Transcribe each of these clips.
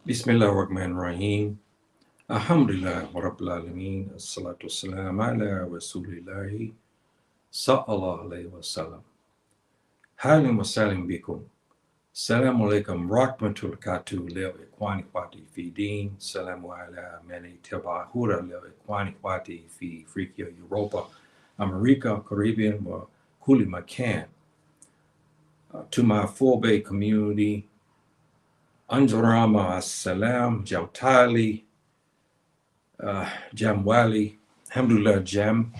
Bismillahirrahmanirrahim. Alhamdulillah wa rabbil alameen. Assalatu wassalam ala rasulillahi sallallahu alayhi wa sallam. Halim wa salim bikum. Salamu alaikum rahmatul katu lil ikhwani kwati fi din. Salamu ala mani tabahura lil ikhwani kwati fi Afrika, Europa, America, Caribbean, wa kuli makan. To my full bay community, Anjarama Assalam, Jamtali, Jamwali, Alhamdulillah Jam.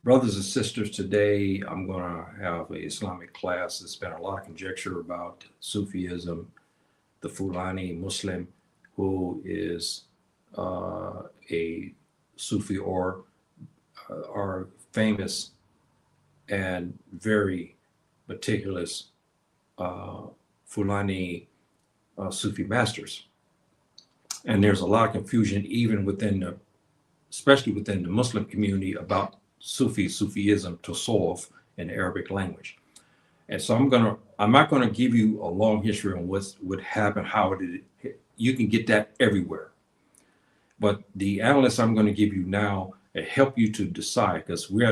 Brothers and sisters, today I'm going to have an Islamic class. There's been a lot of conjecture about Sufism, the Fulani Muslim, who is a Sufi or are famous and very meticulous Fulani Sufi masters. And there's a lot of confusion even especially within the Muslim community about Sufism, Tasawwuf in the Arabic language. And so I'm not going to give you a long history on what happened, you can get that everywhere. But the analysis I'm going to give you now help you to decide, because we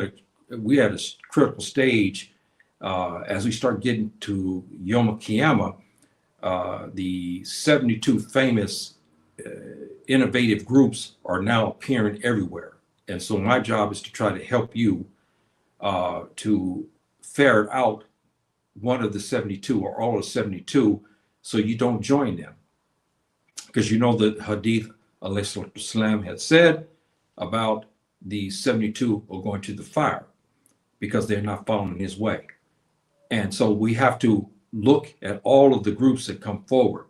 at a critical stage as we start getting to Yom Kippur. The 72 famous innovative groups are now appearing everywhere. And so my job is to try to help you to ferret out one of the 72 or all of 72 so you don't join them. Because you know the Hadith Islam had said about the 72 are going to the fire because they're not following his way. And so we have to look at all of the groups that come forward,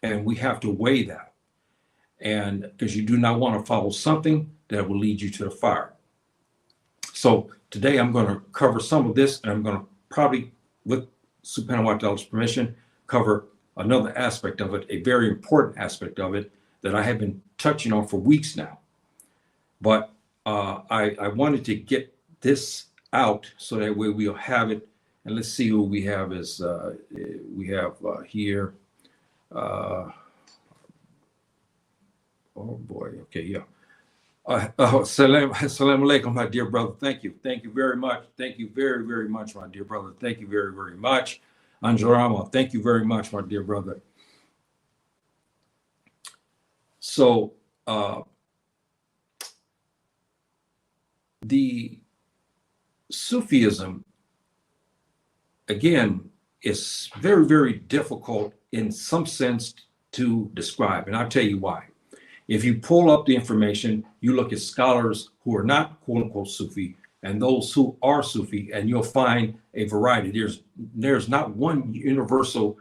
and we have to weigh that. And because you do not want to follow something that will lead you to the fire. So today I'm going to cover some of this, and I'm going to probably, with Subhanahu wa Ta'ala's permission, cover another aspect of it, a very important aspect of it that I have been touching on for weeks now. But I wanted to get this out so that way we'll have it. And let's see who we have here. Oh boy. Okay. Yeah. Salam alaikum, my dear brother. Thank you. Thank you very much. Thank you very, very much, my dear brother. Thank you very, very much. Anjarama, thank you very much, my dear brother. So the Sufism, again, is very, very difficult in some sense to describe. And I'll tell you why. If you pull up the information, you look at scholars who are not quote unquote Sufi and those who are Sufi, and you'll find a variety. There's not one universal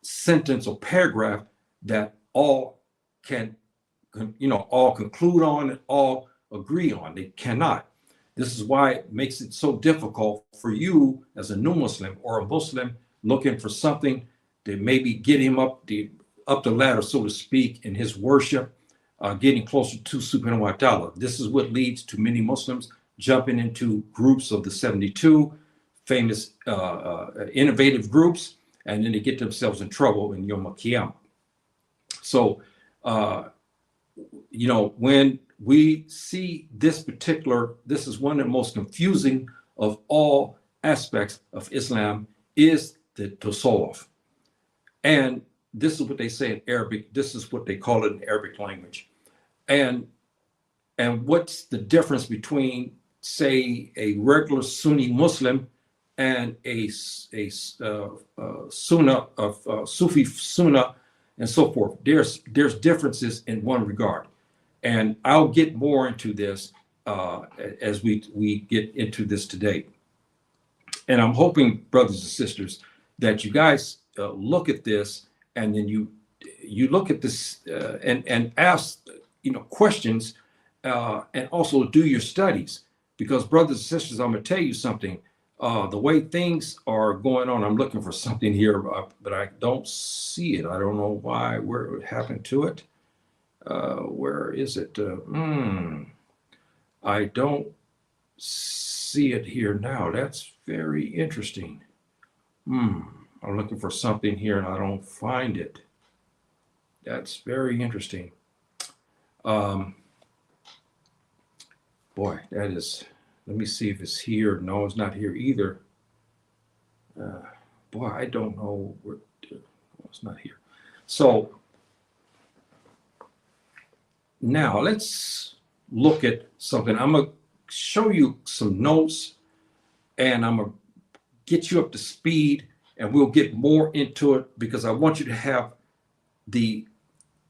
sentence or paragraph that all can all conclude on and all agree on. They cannot. This is why it makes it so difficult for you as a new Muslim or a Muslim looking for something to maybe get him up the ladder, so to speak, in his worship, getting closer to Subhanahu wa Ta'ala. This is what leads to many Muslims jumping into groups of the 72 famous innovative groups, and then they get themselves in trouble in Yom Kippur. So, when we see this is one of the most confusing of all aspects of Islam is the Tasawwuf. And this is what they say in Arabic. This is what they call it in Arabic language. And what's the difference between, say, a regular Sunni Muslim and a Sunnah of Sufi Sunnah and so forth? There's differences in one regard. And I'll get more into this as we get into this today. And I'm hoping, brothers and sisters, that you guys look at this, and then you look at this and ask questions, and also do your studies. Because, brothers and sisters, I'm going to tell you something. The way things are going on, I'm looking for something here, but I don't see it. I don't know why, where it happened to it. Where is it? I don't see it here now. That's very interesting. I'm looking for something here and I don't find it. That's very interesting. Boy, that is, let me see if it's here. No, it's not here either. Boy, I don't know where, it's not here. So now let's look at something. I'm going to show you some notes and I'm going to get you up to speed and we'll get more into it because I want you to have the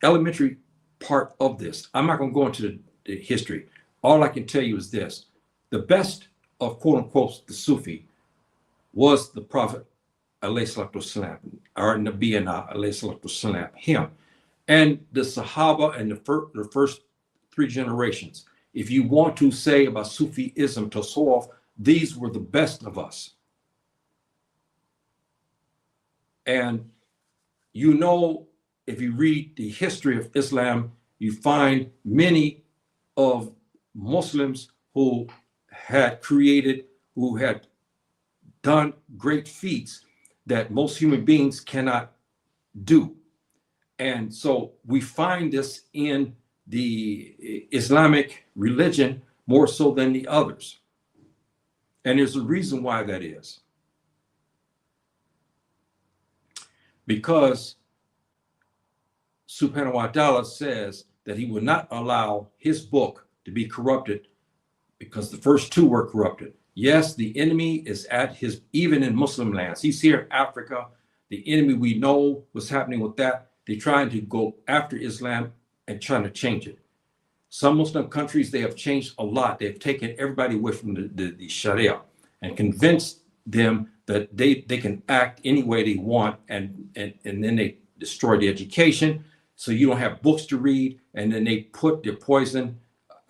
elementary part of this. I'm not going to go into the history. All I can tell you is this. The best of quote unquote the Sufi was the Prophet alayhi salatu wasalam, or Nabiyana alayhi salatu wasalam, him. And the Sahaba and the first three generations. If you want to say about Sufism, Tasawwuf, these were the best of us. And you know, if you read the history of Islam, you find many of Muslims who had created, who had done great feats that most human beings cannot do. And so we find this in the Islamic religion more so than the others. And there's a reason why that is. Because Subhanahu wa ta'ala says that he will not allow his book to be corrupted because the first two were corrupted. Yes, the enemy is at his, even in Muslim lands. He's here in Africa. The enemy, we know what's happening with that. They're trying to go after Islam and trying to change it. Some Muslim countries, they have changed a lot. They've taken everybody away from the Sharia and convinced them that they can act any way they want, and then they destroy the education. So you don't have books to read, and then they put their poison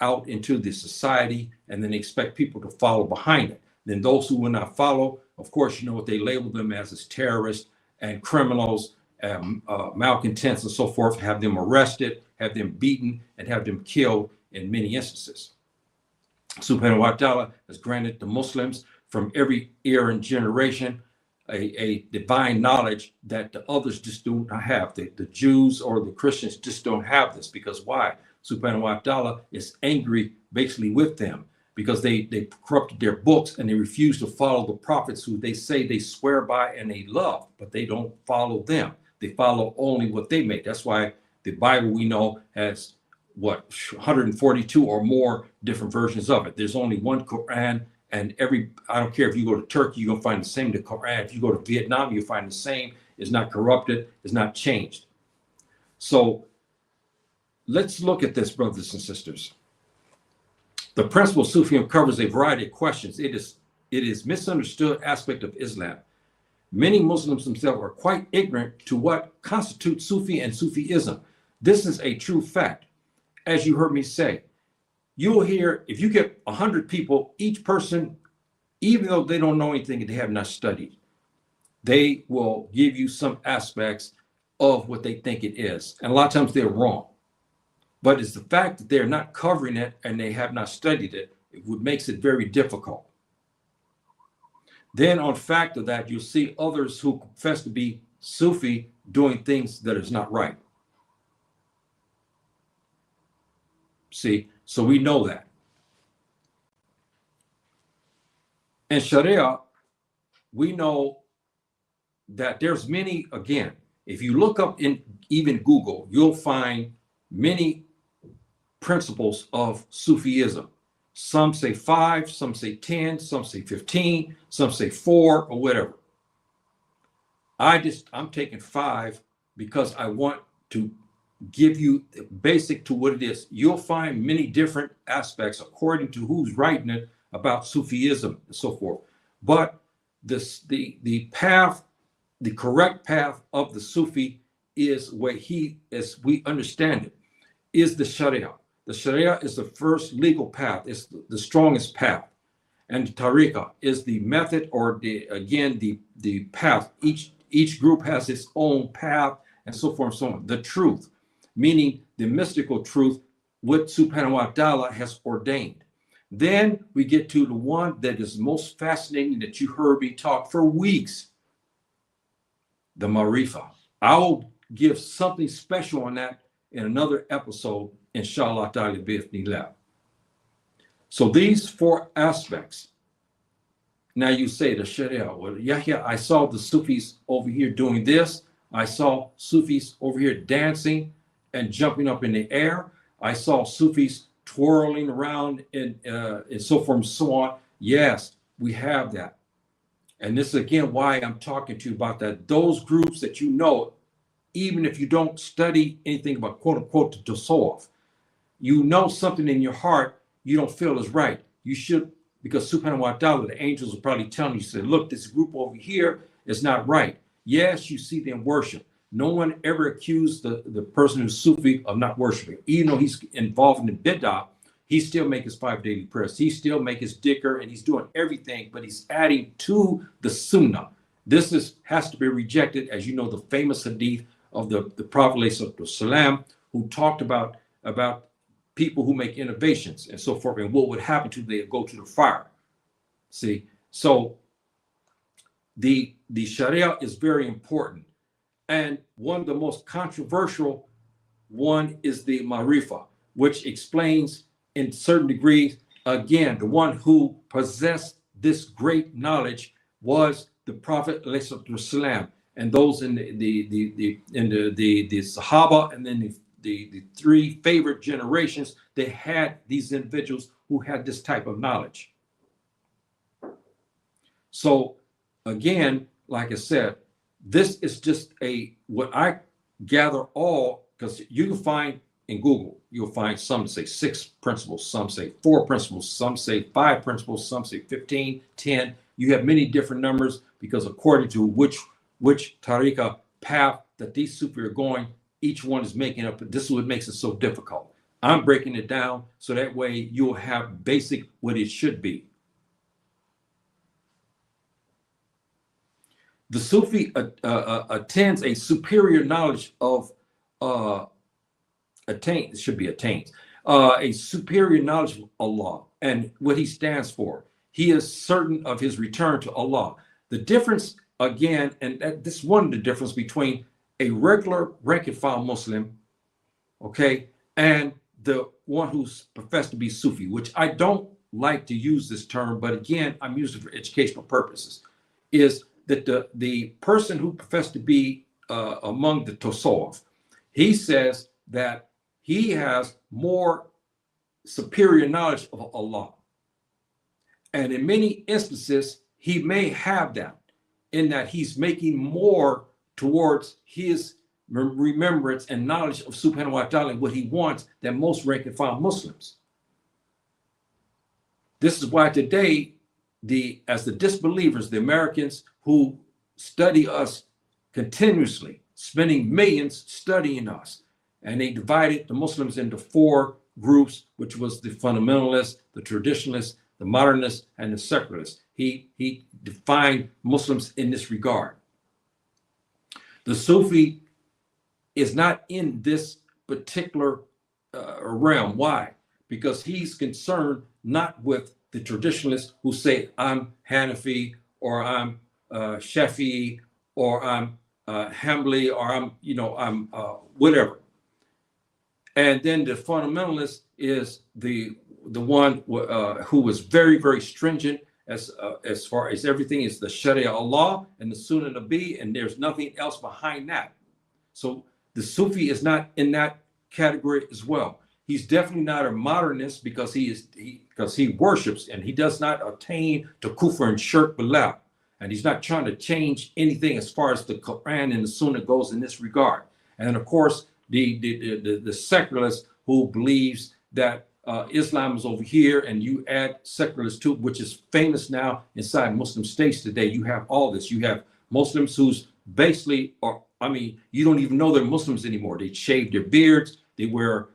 out into the society, and then they expect people to follow behind it. Then those who will not follow, of course, you know what they label them as terrorists and criminals, malcontents and so forth, have them arrested, have them beaten, and have them killed in many instances. Subhanahu wa ta'ala has granted the Muslims from every era and generation a divine knowledge that the others just do not have. The Jews or the Christians just don't have this. Because why? Subhanahu wa ta'ala is angry basically with them because they corrupted their books and they refuse to follow the prophets who they say they swear by and they love, but they don't follow them. They follow only what they make. That's why the Bible, we know, has what, 142 or more different versions of it. There's only one Quran, and I don't care if you go to Turkey, you're gonna find the same. The Quran, if you go to Vietnam, you'll find the same. It's not corrupted, it's not changed. So let's look at this, brothers and sisters. The principle of Sufism covers a variety of questions. It is misunderstood aspect of Islam. Many Muslims themselves are quite ignorant to what constitutes Sufi and Sufism. This is a true fact. As you heard me say, you will hear, if you get 100 people, each person, even though they don't know anything and they have not studied, they will give you some aspects of what they think it is. And a lot of times they're wrong. But it's the fact that they're not covering it and they have not studied it, what makes it very difficult. Then on fact of that, you'll see others who profess to be Sufi doing things that is not right. See, so we know that. In Sharia, we know that there's many, again, if you look up in even Google, you'll find many principles of Sufism. Some say 5, some say 10, some say 15, some say 4 or whatever. I'm taking 5 because I want to give you the basic to what it is. You'll find many different aspects according to who's writing it about Sufism and so forth. But the path, the correct path of the Sufi is what as we understand it, is the Sharia. The Sharia is the first legal path. It's the strongest path. And the Tariqah is the method, or the path. Each group has its own path and so forth and so on. The truth, meaning the mystical truth, what Subhanahu wa ta'ala has ordained. Then we get to the one that is most fascinating that you heard me talk for weeks, the Marifa. I'll give something special on that in another episode, inshallah ta'ala bi'ithnillah. So these four aspects. Now you say the Sharia, well, yeah, I saw the Sufis over here doing this. I saw Sufis over here dancing and jumping up in the air. I saw Sufis twirling around and so forth and so on. Yes, we have that. And this is again why I'm talking to you about that. Those groups that you know, even if you don't study anything about quote unquote the Tasawwuf, you know something in your heart you don't feel is right. You should, because subhanahu wa ta'ala, the angels are probably telling you, say, look, this group over here is not right. Yes, you see them worship. No one ever accused the person who's Sufi of not worshiping. Even though he's involved in the bid'ah, he still make his 5 daily prayers. He still make his dhikr and he's doing everything, but he's adding to the sunnah. This has to be rejected, as you know, the famous hadith of the Prophet ﷺ, who talked about people who make innovations and so forth, and what would happen to them, they go to the fire. See, so the Sharia is very important. And one of the most controversial one is the Marifa, which explains in certain degrees, again, the one who possessed this great knowledge was the Prophet ﷺ, and those in the Sahaba, and then the three favorite generations, they had these individuals who had this type of knowledge. So again, like I said, this is just what I gather all, because you can find in Google, you'll find some say 6 principles, some say 4 principles, some say 5 principles, some say 15, 10. You have many different numbers because according to which tariqah path that these Sufi are going, each one is making up. This is what makes it so difficult. I'm breaking it down so that way you'll have basic what it should be. The Sufi attains a superior knowledge of a superior knowledge of Allah and what he stands for. He is certain of his return to Allah. The difference again, and this is one of the difference between a regular rank and file Muslim, okay, and the one who's professed to be Sufi, which I don't like to use this term, but again, I'm using it for educational purposes, is that the person who professed to be among the Tasawwuf, he says that he has more superior knowledge of Allah. And in many instances, he may have that, in that he's making more towards his remembrance and knowledge of subhanahu wa ta'ala and what he wants than most rank and file Muslims. This is why today, as the disbelievers, the Americans who study us continuously, spending millions studying us, and they divided the Muslims into 4 groups, which was the fundamentalists, the traditionalists, the modernists, and the secularists. He defined Muslims in this regard. The Sufi is not in this particular realm. Why? Because he's concerned not with the traditionalists who say, I'm Hanafi, or I'm Shafi'i, or I'm Hanbali, or I'm whatever. And then the fundamentalist is the one who was very, very stringent as far as everything is the Sharia Allah and the Sunnah Nabi, and there's nothing else behind that. So the Sufi is not in that category as well. He's definitely not a modernist because he worships, and he does not attain to kufr and shirk billah, and he's not trying to change anything as far as the Quran and the Sunnah goes in this regard. And of course, the secularist who believes that Islam is over here, and you add secularists too, which is famous now inside Muslim states today. You have all this. You have Muslims who's basically, you don't even know they're Muslims anymore. They shave their beards. They wear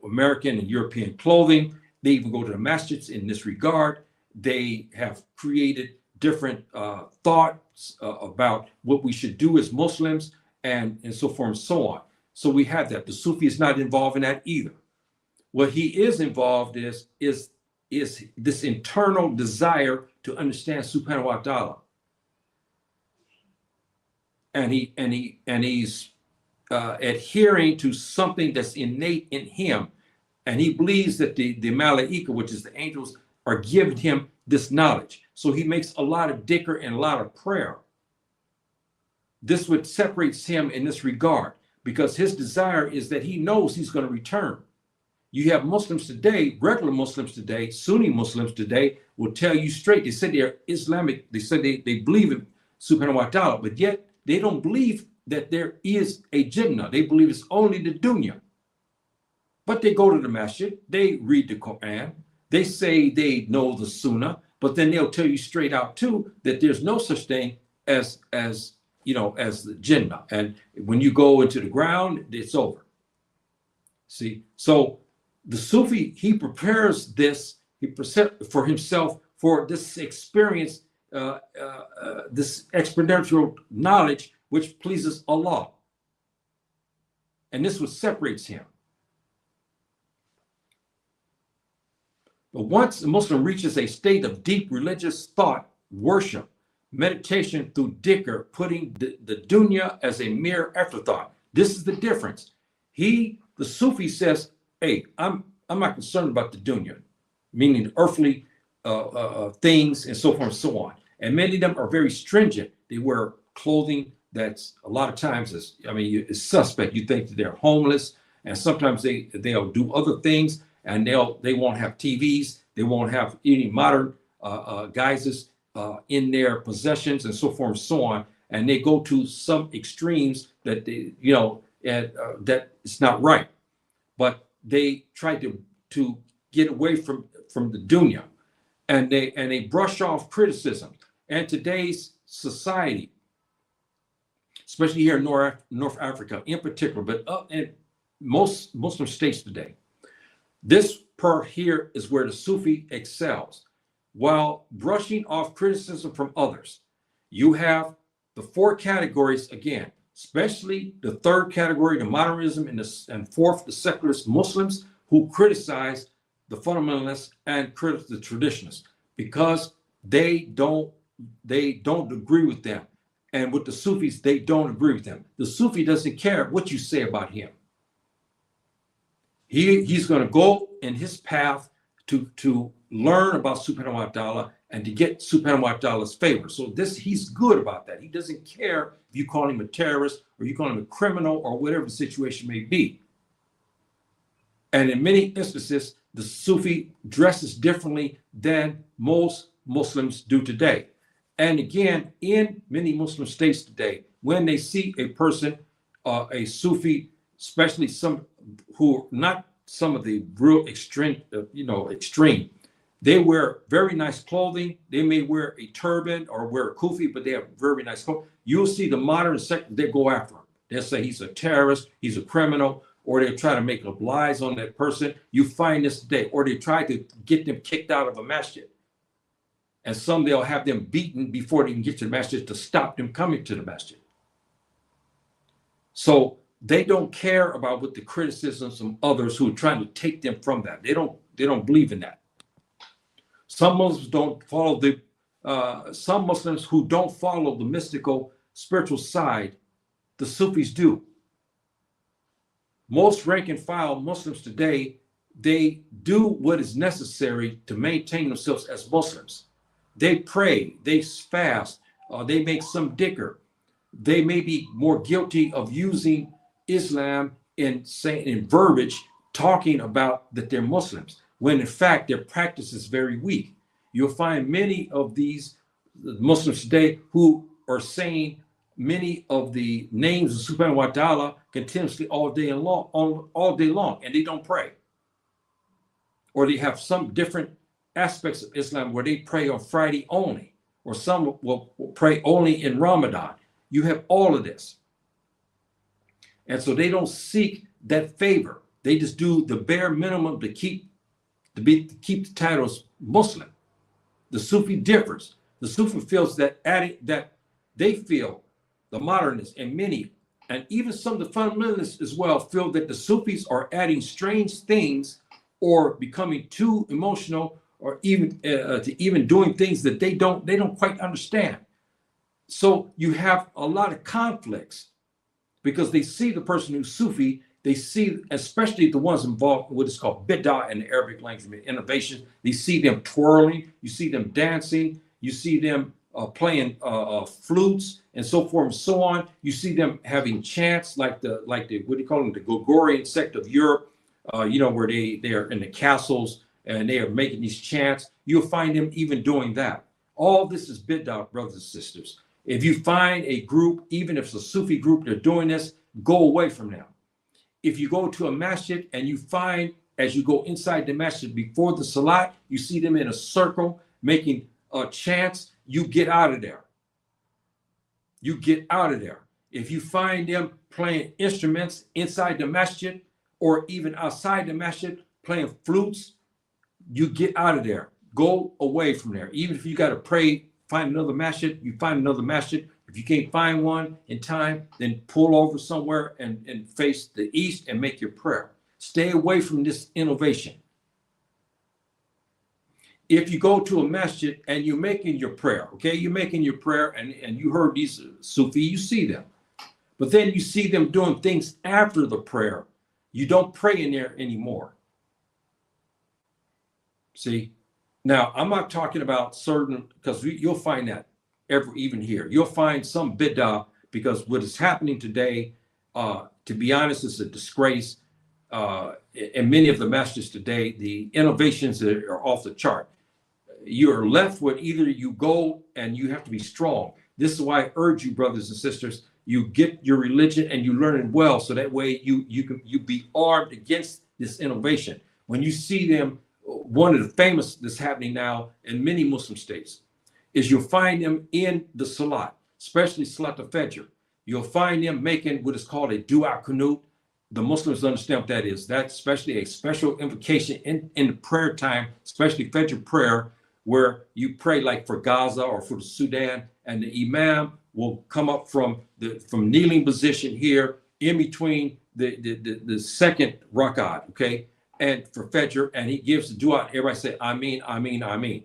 American and European clothing. They even go to the masjids in this regard. They have created different thoughts about what we should do as Muslims, and so forth and so on. So we have that. The Sufi is not involved in that either. What he is involved is this internal desire to understand subhanahu wa ta'ala. And he's adhering to something that's innate in him. And he believes that the Malaika, which is the angels, are giving him this knowledge. So he makes a lot of dhikr and a lot of prayer. This what separates him in this regard, because his desire is that he knows he's going to return. You have Muslims today, regular Muslims today, Sunni Muslims today, will tell you straight. They said they're Islamic. They said they believe in subhanahu wa ta'ala, but yet they don't believe that there is a Jinnah. They believe it's only the dunya. But they go to the masjid, they read the Quran, they say they know the Sunnah, but then they'll tell you straight out too that there's no such thing as the Jinnah. And when you go into the ground, it's over. See, so the Sufi, he prepares this, for himself for this experience, this exponential knowledge which pleases Allah. And this what separates him. But once a Muslim reaches a state of deep religious thought, worship, meditation through dhikr, putting the dunya as a mere afterthought. This is the difference. The Sufi says, hey, I'm not concerned about the dunya, meaning the earthly things and so forth and so on. And many of them are very stringent. They wear clothing that's a lot of times is suspect. You think that they're homeless, and sometimes they'll do other things, and they won't have TVs, they won't have any modern guises in their possessions and so forth and so on. And they go to some extremes that that it's not right. But they try to get away from the dunya, and they brush off criticism. And today's society, especially here in North Africa in particular, but in most Muslim states today, this part here is where the Sufi excels. While brushing off criticism from others, you have the four categories again, especially the third category, the modernism, and fourth, the secularist Muslims, who criticize the fundamentalists and criticize the traditionalists because they don't agree with them. And with the Sufis, they don't agree with them. The Sufi doesn't care what you say about him. He's going to go in his path to learn about subhanahu wa ta'ala and to get subhanahu wa ta'ala's favor. So he's good about that. He doesn't care if you call him a terrorist or you call him a criminal or whatever the situation may be. And in many instances, the Sufi dresses differently than most Muslims do today. And again, in many Muslim states today, when they see a person, a Sufi, especially some who are not some of the real extreme, they wear very nice clothing. They may wear a turban or wear a kufi, but they have very nice clothes. You'll see the modern sect, they go after him. They'll say he's a terrorist, he's a criminal, or they'll try to make up lies on that person. You find this today, or they try to get them kicked out of a masjid. And some they'll have them beaten before they can get to the masjid to stop them coming to the masjid. So they don't care about what the criticisms of others who are trying to take them from that. They don't believe in that. Some Muslims don't follow some Muslims who don't follow the mystical spiritual side, the Sufis do. Most rank and file Muslims today, they do what is necessary to maintain themselves as Muslims. They pray, they fast, they make some dhikr. They may be more guilty of using Islam in verbiage, talking about that they're Muslims, when in fact their practice is very weak. You'll find many of these Muslims today who are saying many of the names of subhanahu wa ta'ala continuously all day long, and they don't pray. Or they have some different aspects of Islam where they pray on Friday only, or some will pray only in Ramadan. You have all of this. And so they don't seek that favor. They just do the bare minimum to keep the titles Muslim. The Sufi differs. The Sufi feels that they feel, the modernists and many, and even some of the fundamentalists as well, feel that the Sufis are adding strange things or becoming too emotional, or even doing things that they don't quite understand. So you have a lot of conflicts because they see the person who's Sufi, they see, especially the ones involved in what is called bid'ah in the Arabic language, innovation. They see them twirling, you see them dancing, you see them playing flutes and so forth and so on. You see them having chants like the what do you call them, the Gregorian sect of Europe, where they are in the castles and they are making these chants. You'll find them even doing that. All this is bid'ah, brothers and sisters. If you find a group, even if it's a Sufi group, they're doing this, go away from them. If you go to a masjid and you find, as you go inside the masjid before the salat, you see them in a circle making chants, you get out of there. You get out of there. If you find them playing instruments inside the masjid or even outside the masjid playing flutes, you get out of there. Go away from there. Even if you got to pray, find another masjid, you find another masjid. If you can't find one in time, then pull over somewhere and face the east and make your prayer. Stay away from this innovation. If you go to a masjid and you're making your prayer, okay, you're making your prayer and you heard these Sufi, you see them. But then you see them doing things after the prayer. You don't pray in there anymore. See? Now, I'm not talking about certain, because you'll find that even here. You'll find some bid'ah, because what is happening today, to be honest, is a disgrace. In many of the masjids today, the innovations are off the chart. You're left with either you go and you have to be strong. This is why I urge you, brothers and sisters, you get your religion and you learn it well, so that way you be armed against this innovation. When you see them, one of the famous that's happening now in many Muslim states is you'll find them in the salat, especially salat al-fajr. You'll find them making what is called a dua qunut. The Muslims understand what that is. That's especially a special invocation in the prayer time, especially fajr prayer, where you pray like for Gaza or for the Sudan, and the imam will come up from kneeling position here in between the second rak'at, okay, and for Fajr, and he gives the dua. Everybody say Ameen, Ameen, Ameen.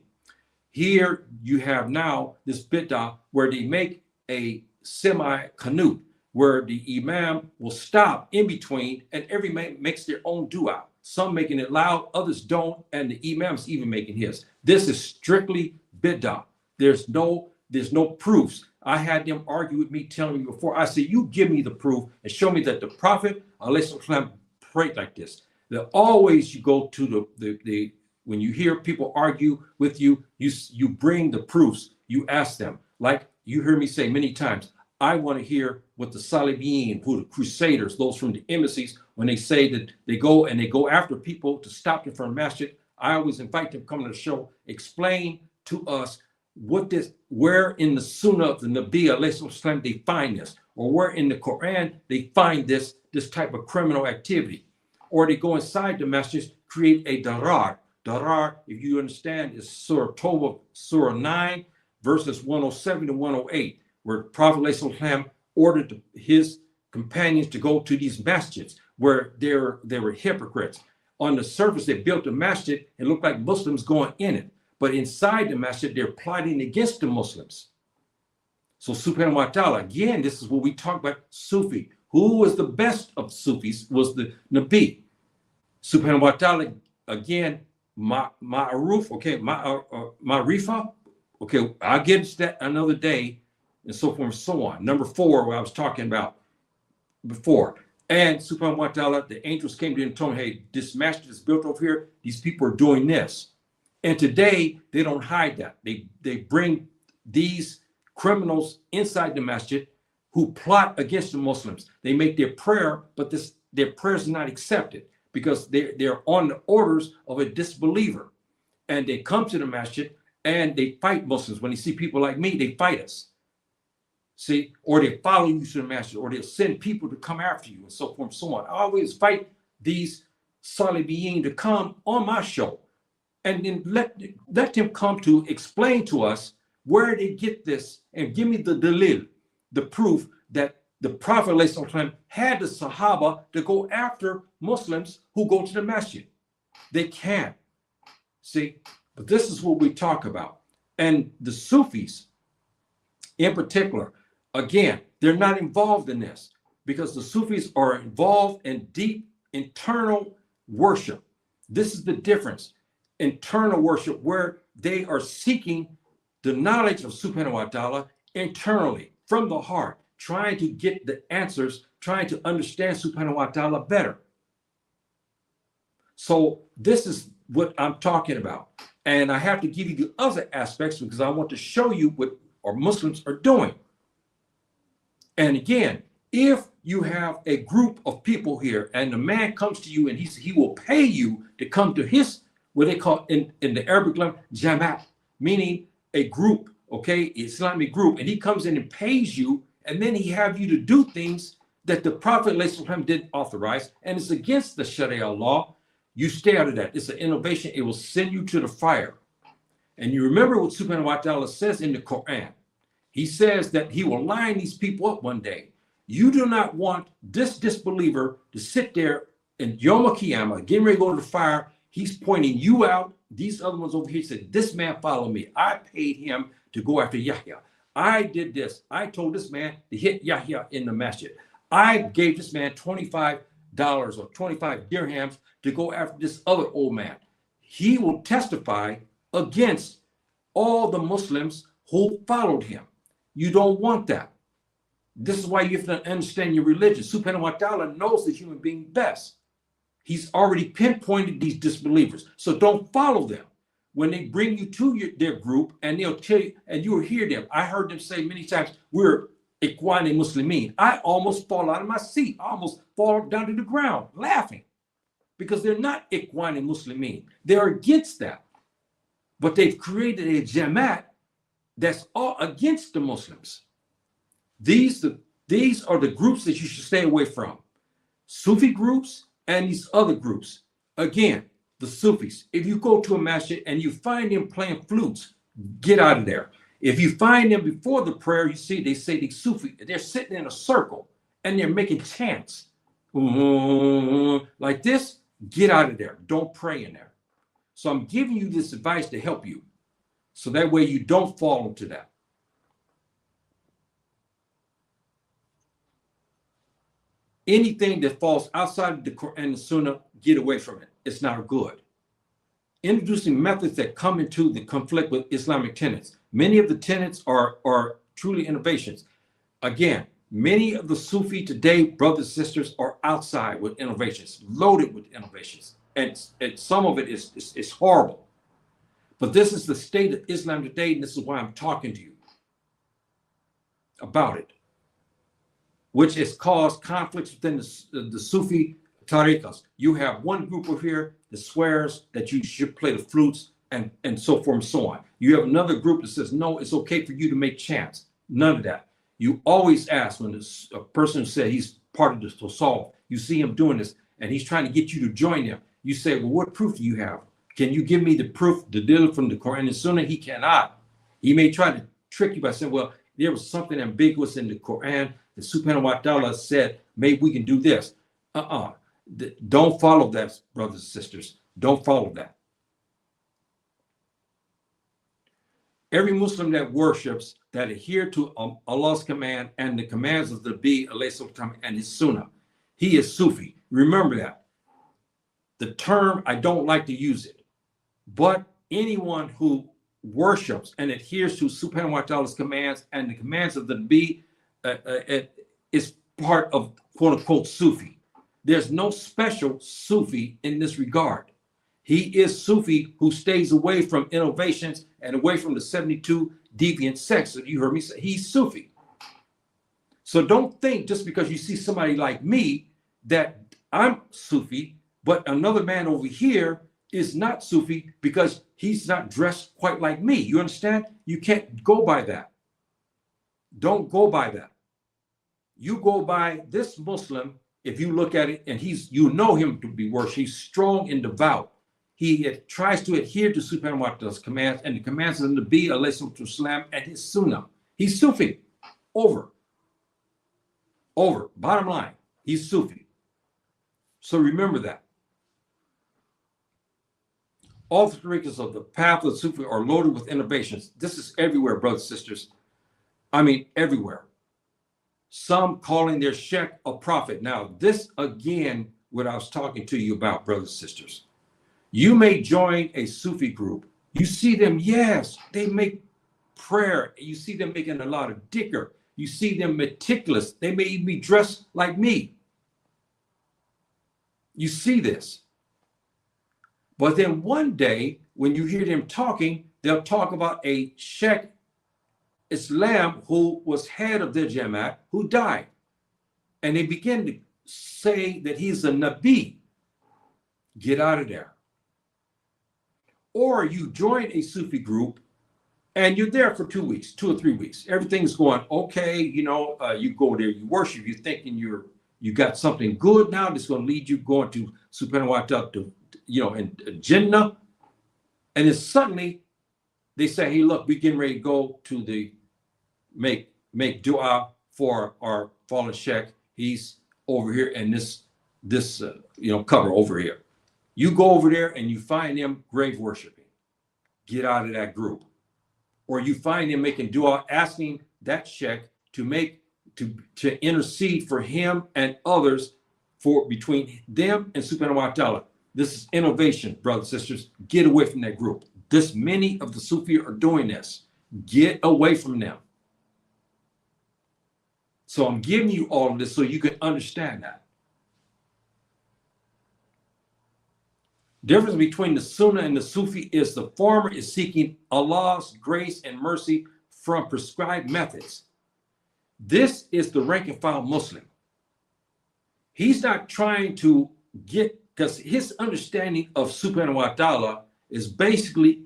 Here you have now this bid'ah where they make a semi-qanut, where the imam will stop in between and every man makes their own dua. Some making it loud, others don't, and the imam's even making his. This is strictly bid'ah. There's no proofs. I had them argue with me, telling me before. I said, you give me the proof and show me that the Prophet ﷺ prayed like this. That always you go to the when you hear people argue with you, you bring the proofs. You ask them, like you hear me say many times, I want to hear what the Salibiyin, who the Crusaders, those from the embassies, when they say that they go after people to stop them from masjid, I always invite them to come to the show, explain to us where in the Sunnah of the Nabi ﷺ they find this, or where in the Quran they find this type of criminal activity. Or they go inside the masjid, create a darar. Darar, if you understand, is Surah Tawbah, Surah 9, verses 107 to 108, where Prophet ﷺ ordered his companions to go to these masjids where they were hypocrites. On the surface, they built a masjid and looked like Muslims going in it. But inside the masjid, they're plotting against the Muslims. So subhanahu wa ta'ala, again, this is what we talk about Sufi. Who was the best of Sufis was the Nabi. Subhanahu wa ta'ala, again, ma'aruf, okay, ma'rifa, okay, I'll get to that another day, and so forth and so on. Number 4, what I was talking about before. And subhanahu wa ta'ala, the angels came to him and told him, hey, this masjid is built over here. These people are doing this. And today, they don't hide that. They bring these criminals inside the masjid who plot against the Muslims. They make their prayer, but their prayers are not accepted because they're on the orders of a disbeliever. And they come to the masjid and they fight Muslims. When they see people like me, they fight us. See, or they follow you to the masjid, or they'll send people to come after you, and so forth and so on. I always fight these Salibiyin to come on my show, and then let them come to explain to us where they get this, and give me the dalil, the proof that the Prophet ﷺ had the Sahaba to go after Muslims who go to the masjid. They can't. See, but this is what we talk about. And the Sufis, in particular, again, they're not involved in this. because the Sufis are involved in deep internal worship. This is the difference. Internal worship, where they are seeking the knowledge of Subhanahu wa ta'ala internally, from the heart, trying to get the answers, trying to understand Subhanahu wa ta'ala better. So this is what I'm talking about. And I have to give you the other aspects because I want to show you what our Muslims are doing. And again, if you have a group of people here and the man comes to you and he will pay you to come to his, what they call in the Arabic language, Jamaat, meaning a group, okay, Islamic group, and he comes in and pays you, and then he have you to do things that the Prophet didn't authorize, and it's against the Sharia law, you stay out of that. It's an innovation. It will send you to the fire. And you remember what Subhanahu wa ta'ala says in the Quran. He says that he will line these people up one day. You do not want this disbeliever to sit there in Yom Kiyama, getting ready to go to the fire. He's pointing you out. These other ones over here said, this man followed me. I paid him to go after Yahya. I did this. I told this man to hit Yahya in the masjid. I gave this man $25 or 25 dirhams to go after this other old man. He will testify against all the Muslims who followed him. You don't want that. This is why you have to understand your religion. Subhanahu wa ta'ala knows the human being best. He's already pinpointed these disbelievers. So don't follow them. When they bring you to their group and they'll tell you, and you will hear them. I heard them say many times, we're Fulani Muslim. I almost fall out of my seat. I almost fall down to the ground laughing because they're not Fulani Muslim. They're against that. But they've created a Jamaat that's all against the Muslims. These are the groups that you should stay away from. Sufi groups and these other groups. Again, the Sufis. If you go to a masjid and you find them playing flutes, get out of there. If you find them before the prayer, you see they say the Sufi, they're sitting in a circle and they're making chants. Like this, get out of there. Don't pray in there. So I'm giving you this advice to help you. So that way you don't fall into that. Anything that falls outside of the Quran and the Sunnah, get away from it. It's not good. Introducing methods that come into the conflict with Islamic tenets. Many of the tenets are truly innovations. Again, many of the Sufi today, brothers and sisters, are outside with innovations, loaded with innovations. And some of it is horrible. But this is the state of Islam today, and this is why I'm talking to you about it, which has caused conflicts within the Sufi tariqas. You have one group over here that swears that you should play the flutes and so forth and so on. You have another group that says, no, it's okay for you to make chants. None of that. You always ask when a person said he's part of the Tasawwuf, you see him doing this, and he's trying to get you to join him. You say, well, what proof do you have? Can you give me the proof, the deal from the Quran and Sunnah? He cannot. He may try to trick you by saying, well, there was something ambiguous in the Quran. The Subhanahu wa ta'ala said, maybe we can do this. Don't follow that, brothers and sisters. Don't follow that. Every Muslim that worships, that adhere to Allah's command and the commands of the Nabi and his Sunnah, he is Sufi. Remember that. The term, I don't like to use it, but anyone who worships and adheres to Subhanahu wa ta'ala's commands and the commands of the Nabi is part of quote unquote Sufi. There's no special Sufi in this regard. He is Sufi who stays away from innovations and away from the 72 deviant sects that you heard me say. He's Sufi. So don't think just because you see somebody like me that I'm Sufi, but another man over here is not Sufi because he's not dressed quite like me. You understand? You can't go by that. Don't go by that. You go by this Muslim. If you look at it, and you know him to be worse, he's strong and devout. He tries to adhere to Subhanahu wa ta'ala's commands and the commands of the Nabi alayhi salam and his Sunnah. He's Sufi. Over. Bottom line, he's Sufi. So remember that. All the tariqas of the path of the Sufi are loaded with innovations. This is everywhere, brothers and sisters. I mean, everywhere. some calling their sheikh a prophet. Now, this again, what I was talking to you about, brothers and sisters. You may join a Sufi group. You see them, yes, they make prayer. You see them making a lot of dhikr. You see them meticulous. They may even be dressed like me. You see this. But then one day, when you hear them talking, they'll talk about a Sheikh Islam who was head of their Jamaat who died. And they begin to say that he's a Nabi. Get out of there. Or you join a Sufi group and you're there for 2 weeks, 2 or 3 weeks. Everything's going okay. You know, you go there, you worship, you're thinking you got something good now that's going to lead you going to subhanahu wa ta'ala, to, you know, in Jannah. And then suddenly they say, hey, look, we're getting ready to go to the make dua for our fallen sheikh. He's over here in this cover over here. You go over there and you find them grave worshiping. Get out of that group. Or you find them making dua, asking that sheikh to intercede for him and others for between them and subhanahu wa ta'ala. This is innovation, brothers and sisters. Get away from that group. This many of the Sufi are doing this. Get away from them. So I'm giving you all of this so you can understand that. Difference between the Sunnah and the Sufi is the former is seeking Allah's grace and mercy from prescribed methods. This is the rank and file Muslim. He's not trying to get, because his understanding of subhanahu wa ta'ala is basically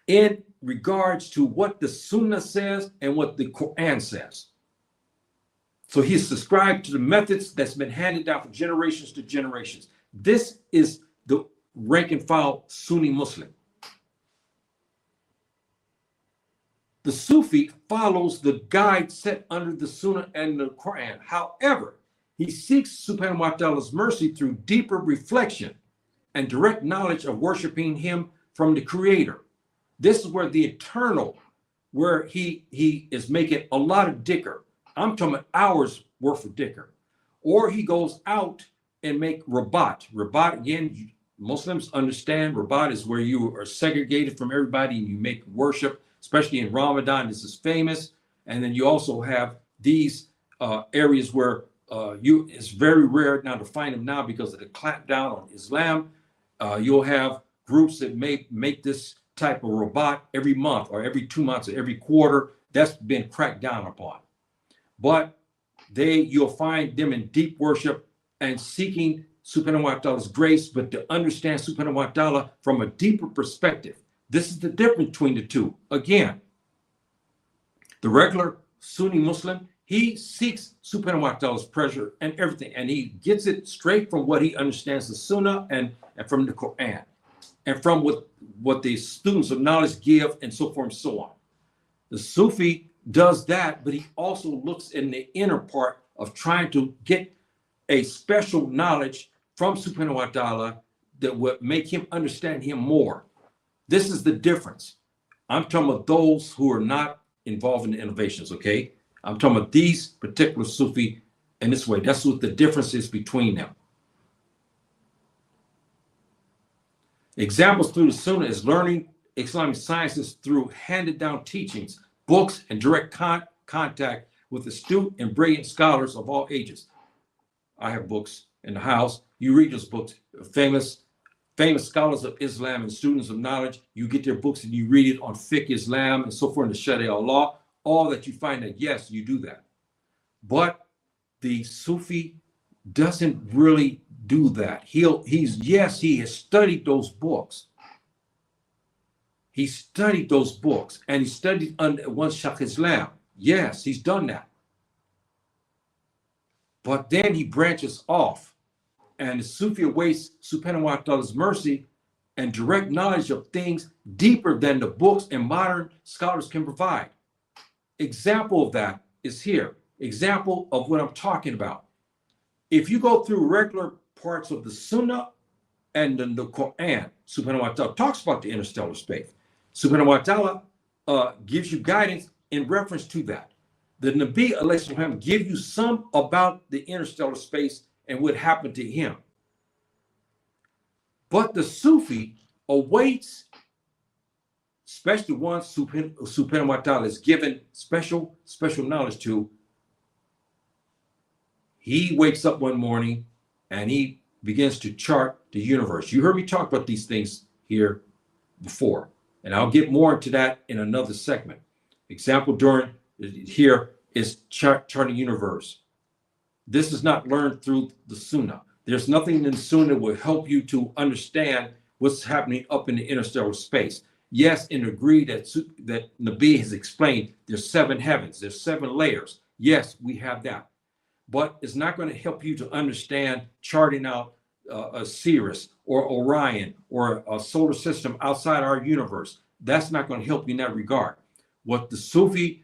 in regards to what the Sunnah says and what the Quran says. So he's subscribed to the methods that's been handed down from generations to generations. This is the rank and file Sunni Muslim. The Sufi follows the guide set under the Sunnah and the Quran. However, he seeks subhanahu wa ta'ala's mercy through deeper reflection and direct knowledge of worshiping him from the creator. This is where the eternal, where he is making a lot of dhikr. I'm talking about hours worth of dhikr. Or he goes out and make rabat. Rabat, again, Muslims understand rabat is where you are segregated from everybody and you make worship, especially in Ramadan. This is famous. And then you also have these areas where it's very rare now to find them now because of the clampdown on Islam. You'll have groups that may make this type of rabat every month or every 2 months or every quarter. That's been cracked down upon. But you'll find them in deep worship and seeking subhanahu wa ta'ala's grace, but to understand subhanahu wa ta'ala from a deeper perspective. This is the difference between the two. Again, the regular Sunni Muslim, he seeks subhanahu wa ta'ala's pleasure and everything, and he gets it straight from what he understands the Sunnah and from the Quran, and from what the students of knowledge give, and so forth and so on. The Sufi does that, but he also looks in the inner part of trying to get a special knowledge from subhanahu wa ta'ala that would make him understand him more. This is the difference. I'm talking about those who are not involved in the innovations, okay? I'm talking about these particular Sufi in this way. That's what the difference is between them. Examples through the Sunnah is learning Islamic sciences through handed down teachings, books, and direct contact with astute and brilliant scholars of all ages. I have books in the house. You read those books. Famous scholars of Islam and students of knowledge. You get their books and you read it on fiqh Islam and so forth, and the Sharia law. All that you find that, yes, you do that. But the Sufi doesn't really do that. He has studied those books. He studied those books and he studied under one Shaykh Islam. Yes, he's done that. But then he branches off, and the Sufi awaits subhanahu wa ta'ala's mercy and direct knowledge of things deeper than the books and modern scholars can provide. Example of that is here. Example of what I'm talking about. If you go through regular parts of the Sunnah and then the Quran, subhanahu wa ta'ala talks about the interstellar space. Subhanahu wa ta'ala gives you guidance in reference to that. The Nabi alayhi salam give you some about the interstellar space and what happened to him. But the Sufi awaits, especially ones Subhanahu wa ta'ala is given special knowledge to. He wakes up one morning and he begins to chart the universe. You heard me talk about these things here before, and I'll get more into that in another segment. Example during here is charting the universe. This is not learned through the Sunnah. There's nothing in the Sunnah that will help you to understand what's happening up in the interstellar space. Yes, and agree that Nabi has explained there's 7 heavens, there's 7 layers. Yes, we have that. But it's not going to help you to understand charting out a Sirius or Orion or a solar system outside our universe. That's not going to help you in that regard. What the Sufi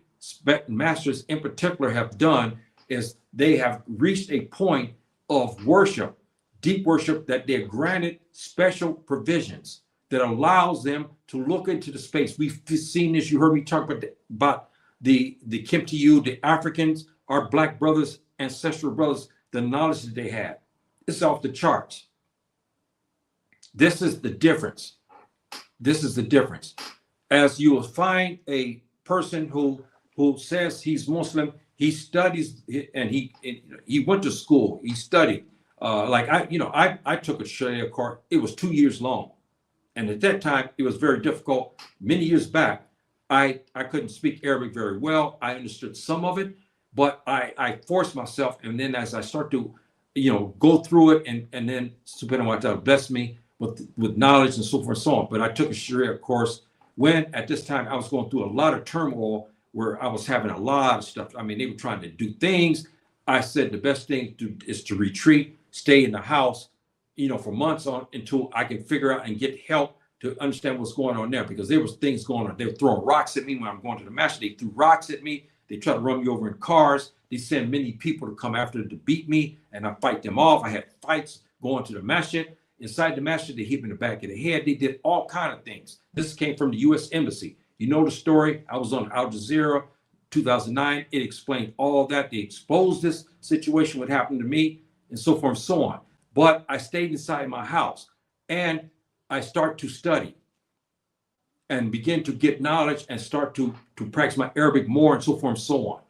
masters in particular have done is they have reached a point of worship, deep worship, that they're granted special provisions that allows them to look into the space. We've seen this. You heard me talk about the Kimtiyu, the Africans, our black brothers, ancestral brothers, the knowledge that they had. It's off the charts. This is the difference. This is the difference. As you will find a person who says he's Muslim, he studies and he went to school. He studied. I took a Sharia course. It was 2 years long, and at that time it was very difficult. Many years back, I couldn't speak Arabic very well. I understood some of it, but I forced myself. And then as I start to, go through it, and then Subhanahu wa ta'ala blessed me with knowledge and so forth and so on. But I took a Sharia course when at this time I was going through a lot of turmoil where I was having a lot of stuff. I mean, they were trying to do things. I said the best thing is to retreat, stay in the house, for months on until I can figure out and get help to understand what's going on there, because there was things going on. They were throwing rocks at me when I'm going to the masjid. They threw rocks at me. They tried to run me over in cars. They sent many people to come after to beat me, and I fight them off. I had fights going to the masjid. Inside the masjid, they hit me in the back of the head. They did all kind of things. This came from the U.S. Embassy. You know the story. I was on Al Jazeera, 2009. It explained all that. They exposed this situation, what happened to me, and so forth and so on. But I stayed inside my house, and I start to study and begin to get knowledge and start to practice my Arabic more and so forth and so on.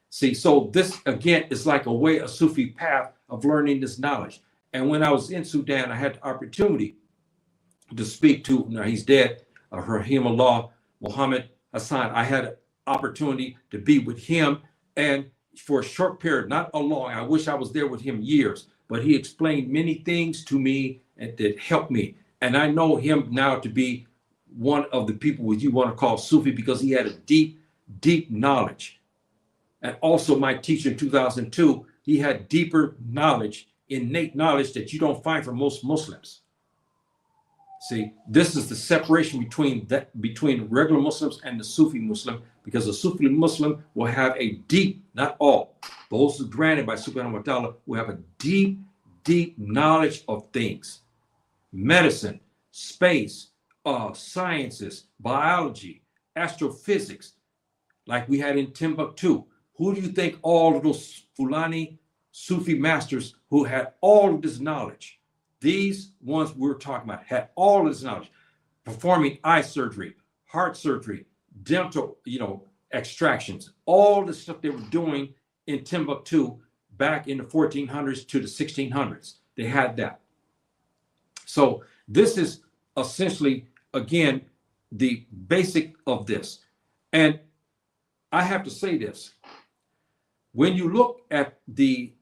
See, so this, again, is like a Sufi path of learning this knowledge. And when I was in Sudan, I had the opportunity to speak to, now he's dead, Rahimullah Muhammad Hassan. I had an opportunity to be with him, and for a short period, not a long, I wish I was there with him years, but he explained many things to me and that helped me. And I know him now to be one of the people what you want to call Sufi, because he had a deep, deep knowledge. And also my teacher in 2002, he had deeper knowledge, innate knowledge that you don't find from most Muslims. See, this is the separation between regular Muslims and the Sufi Muslim, because the Sufi Muslim will have a deep, not all, those granted by Subhanahu wa ta'ala will have a deep, deep knowledge of things. Medicine, space, sciences, biology, astrophysics, like we had in Timbuktu. Who do you think all of those Fulani Sufi masters who had all of this knowledge, these ones we're talking about, had all of this knowledge, performing eye surgery, heart surgery, dental, extractions, all the stuff they were doing in Timbuktu back in the 1400s to the 1600s. They had that. So this is essentially, again, the basic of this. And I have to say this. When you look at the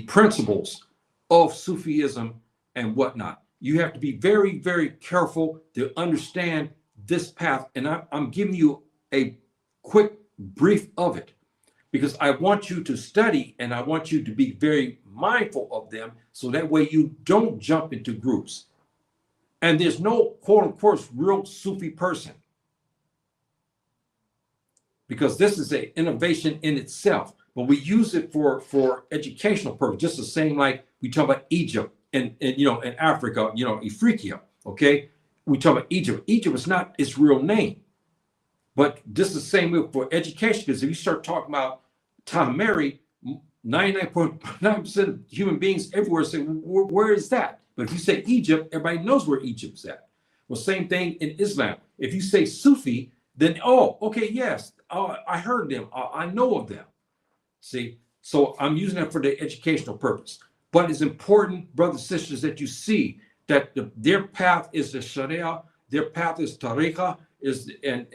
principles of Sufism and whatnot, you have to be very, very careful to understand this path. And I'm giving you a quick brief of it, because I want you to study and I want you to be very mindful of them, so that way you don't jump into groups. And there's no quote unquote real Sufi person, because this is an innovation in itself, but we use it for educational purpose, just the same like we talk about Egypt and in Africa, Africa, okay? We talk about Egypt. Egypt is not its real name. But this is the same way for education, because if you start talking about Tom Mary, 99.9% of human beings everywhere say, where is that? But if you say Egypt, everybody knows where Egypt's at. Well, same thing in Islam. If you say Sufi, then, oh, okay, yes, I heard them. I know of them. See, so I'm using that for the educational purpose. But it's important, brothers and sisters, that you see that their path is the Sharia, their path is Tariqah, and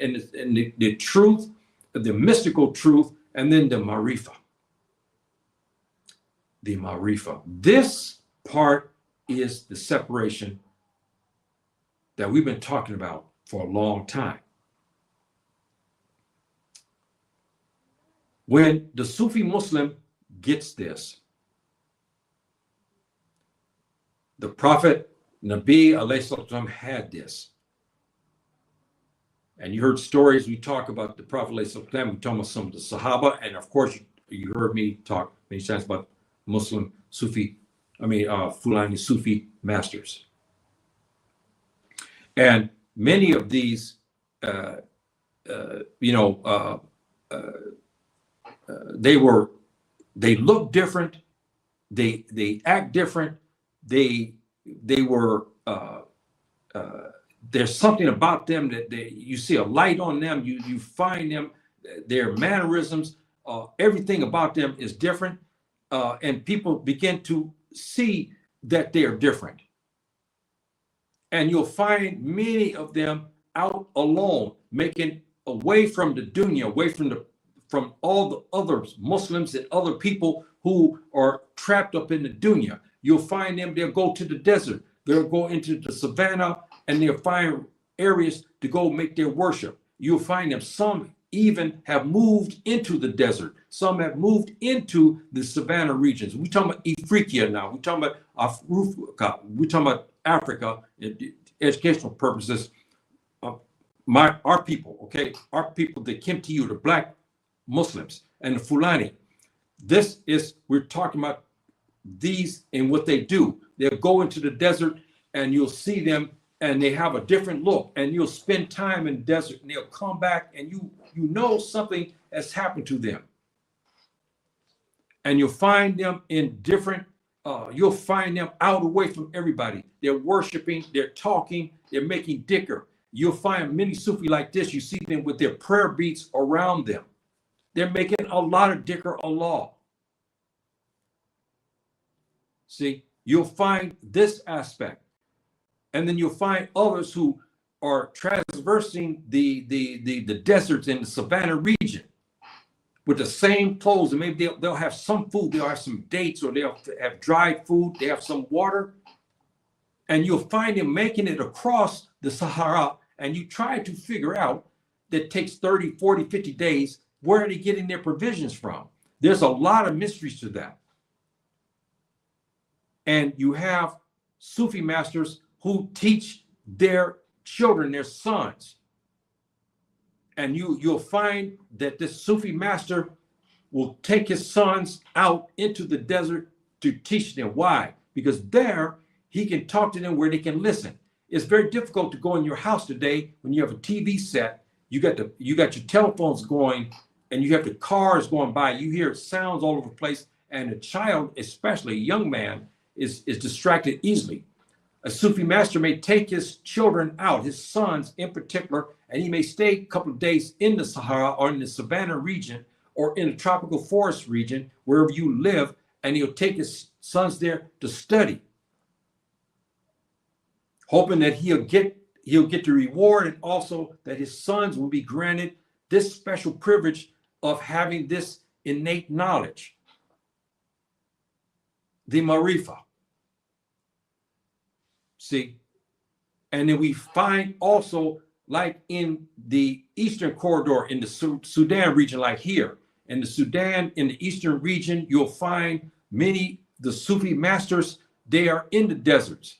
the truth, the mystical truth, and then the Marifa. The Marifa. This part is the separation that we've been talking about for a long time. When the Sufi Muslim gets this, the Prophet Nabi alayhi salam had this. And you heard stories, we talk about the Prophet alayhi salam, we talk about some of the Sahaba, and of course you heard me talk many times about Muslim Sufi, Fulani Sufi masters. And many of these, they look different, they act different, they were there's something about them that you see a light on them, you find them, their mannerisms, everything about them is different, and people begin to see that they are different. And you'll find many of them out alone, making away from the dunya, away from all the other Muslims and other people who are trapped up in the dunya. You'll find them, they'll go to the desert, they'll go into the savannah, and they'll find areas to go make their worship. You'll find them, some even have moved into the desert. Some have moved into the savannah regions. We're talking about Africa now. We're talking about Africa. We're talking about Africa, educational purposes. Our people, okay? Our people that came to you, the Black Muslims and the Fulani. We're talking about these and what they do. They'll go into the desert and you'll see them and they have a different look, and you'll spend time in the desert and they'll come back and you know something has happened to them. And you'll find them in different, you'll find them out away from everybody. They're worshiping, they're talking, they're making dhikr. You'll find many Sufi like this, you see them with their prayer beats around them. They're making a lot of dhikr Allah. See, you'll find this aspect. And then you'll find others who are traversing the deserts in the savannah region with the same clothes, and maybe they'll have some food, they'll have some dates, or they'll have dried food, they have some water, and you'll find them making it across the Sahara, and you try to figure out that it takes 30, 40, 50 days, where are they getting their provisions from? There's a lot of mysteries to that. And you have Sufi masters who teach their children, their sons. And you'll find that this Sufi master will take his sons out into the desert to teach them. Why? Because there he can talk to them where they can listen. It's very difficult to go in your house today when you have a TV set, you got your telephones going, and you have the cars going by, you hear sounds all over the place, and a child, especially a young man, is distracted easily. A Sufi master may take his children out, his sons in particular, and he may stay a couple of days in the Sahara or in the savannah region or in the tropical forest region, wherever you live, and he'll take his sons there to study, hoping that he'll get the reward, and also that his sons will be granted this special privilege of having this innate knowledge, the Marifa. See, and then we find also, like in the Eastern corridor, in the Sudan region, like here, in the Sudan, in the Eastern region, you'll find the Sufi masters, they are in the deserts.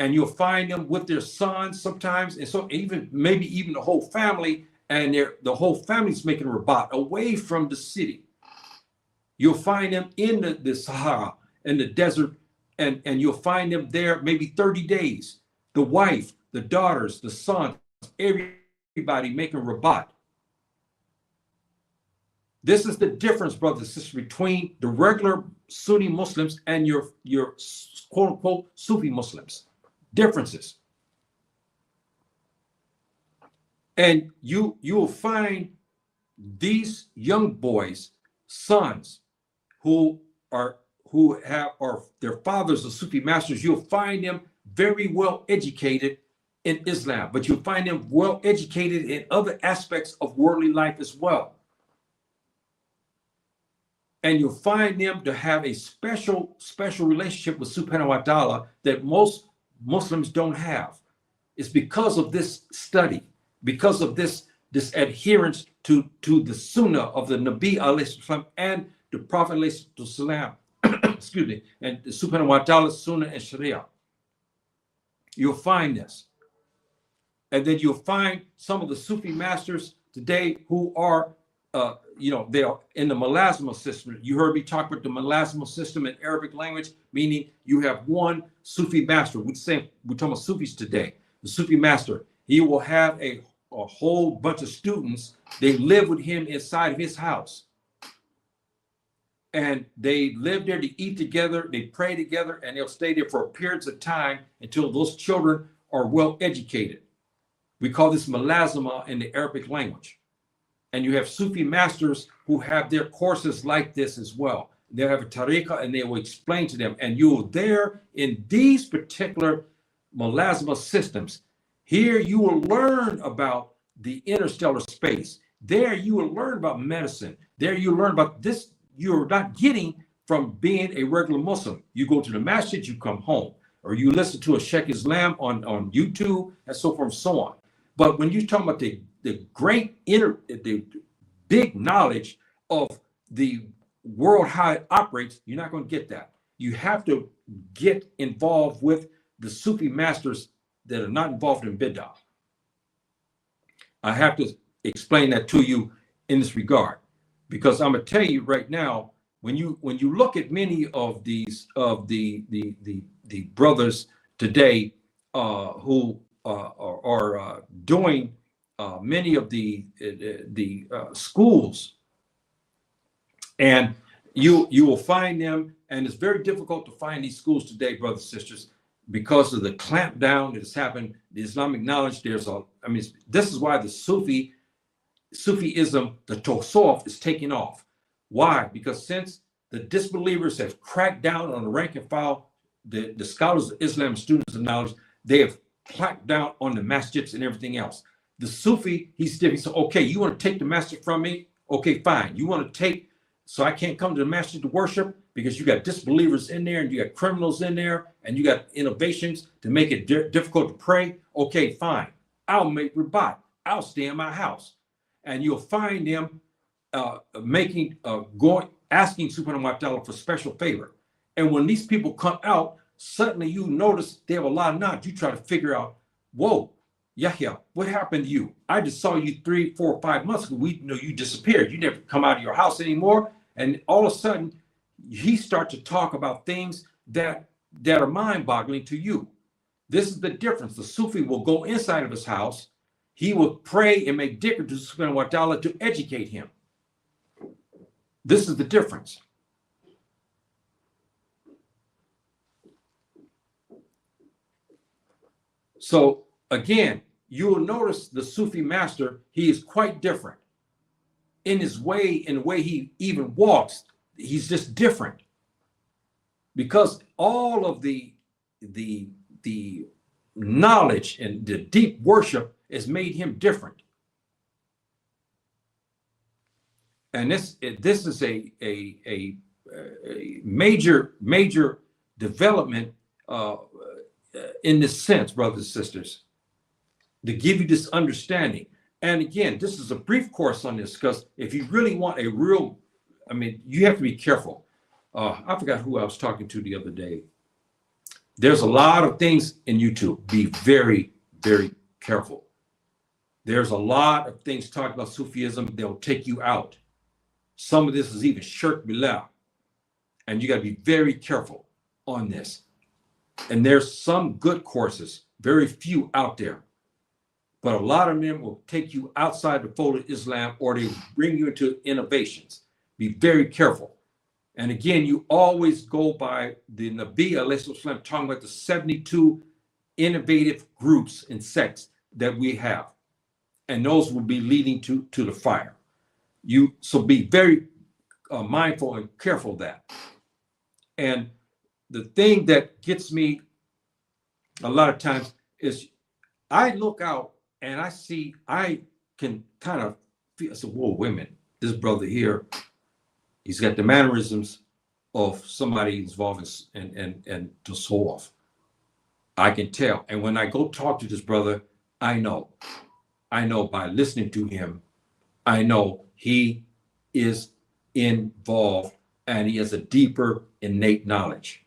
And you'll find them with their sons sometimes, and so maybe even the whole family, and the whole family's making a rabat away from the city. You'll find them in the Sahara, in the desert, and you'll find them there maybe 30 days. The wife, the daughters, the sons, everybody everybody making rabat. This is the difference, brothers and sisters, between the regular Sunni Muslims and your quote unquote Sufi Muslims. Differences. And you will find these young boys, sons, who are their fathers are Sufi masters. You'll find them very well educated in Islam, but you'll find them well educated in other aspects of worldly life as well. And you'll find them to have a special relationship with Subhanahu wa Ta'ala that most Muslims don't have. It's because of this study, because of this adherence to the Sunnah of the Nabi alayhi salam and the Prophet alayhi salam, excuse me, and the Subhanahu wa Ta'ala's Sunnah and Sharia. You'll find this. And then you'll find some of the Sufi masters today who are they are in the Mulasma system. You heard me talk about the Mulasma system in Arabic language, meaning you have one Sufi master. We're talking about Sufis today. The Sufi master, he will have a whole bunch of students. They live with him inside of his house. And they live there to eat together, they pray together, and they'll stay there for periods of time until those children are well educated. We call this Mulasma in the Arabic language. And you have Sufi masters who have their courses like this as well. They'll have a tariqah and they will explain to them. And you're there in these particular Mulasma systems. Here you will learn about the interstellar space. There you will learn about medicine. There you learn about this. You're not getting from being a regular Muslim. You go to the masjid, you come home. Or you listen to a Sheikh Islam on YouTube and so forth and so on. But when you're talking about the big knowledge of the world, how it operates, you're not going to get that. You have to get involved with the Sufi masters that are not involved in bid'ah. I have to explain that to you in this regard, because I'm going to tell you right now, when you look at many of these the brothers today who are doing many of the schools, and you will find them, and it's very difficult to find these schools today, brothers and sisters, because of the clampdown that has happened. The Islamic knowledge, this is why the Sufism, the Tasawwuf, is taking off. Why? Because since the disbelievers have cracked down on the rank and file, the scholars of Islam, students of knowledge, they have clamped down on the masjids and everything else. The Sufi, he's different. So, okay, you want to take the masjid from me? Okay, fine. You want to take, so I can't come to the masjid to worship because you got disbelievers in there and you got criminals in there and you got innovations to make it difficult to pray. Okay, fine. I'll make rabat. I'll stay in my house. And you'll find them asking Subhanahu wa Ta'ala for special favor. And when these people come out, suddenly you notice they have a lot of knowledge. You try to figure out, whoa, Yahya, what happened to you? I just saw you 3, 4, 5 months ago. We know you disappeared. You never come out of your house anymore. And all of a sudden, he starts to talk about things that are mind-boggling to you. This is the difference. The Sufi will go inside of his house. He will pray and make dhikr to Subhanahu wa Ta'ala to educate him. This is the difference. So again, you will notice the Sufi master, he is quite different in his way, in the way he even walks. He's just different because all of the knowledge and the deep worship has made him different. And this is a major development in this sense, brothers and sisters, to give you this understanding. And again, this is a brief course on this, because if you really want a real, you have to be careful. I forgot who I was talking to the other day. There's a lot of things in YouTube. Be very, very careful. There's a lot of things talking about Sufism. They'll take you out. Some of this is even shirk billah. And you got to be very careful on this. And there's some good courses, very few out there. But a lot of them will take you outside the fold of Islam, or they bring you into innovations. Be very careful. And again, you always go by the Nabi alayhi salam talking about the 72 innovative groups and sects that we have. And those will be leading to the fire. So be very mindful and careful of that. And the thing that gets me a lot of times is I look out and I can kind of feel, I said, whoa, women, this brother here, he's got the mannerisms of somebody involved and to so off. I can tell. And when I go talk to this brother, I know by listening to him, I know he is involved and he has a deeper innate knowledge.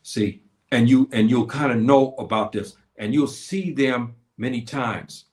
See, and you'll kind of know about this, and you'll see them many times.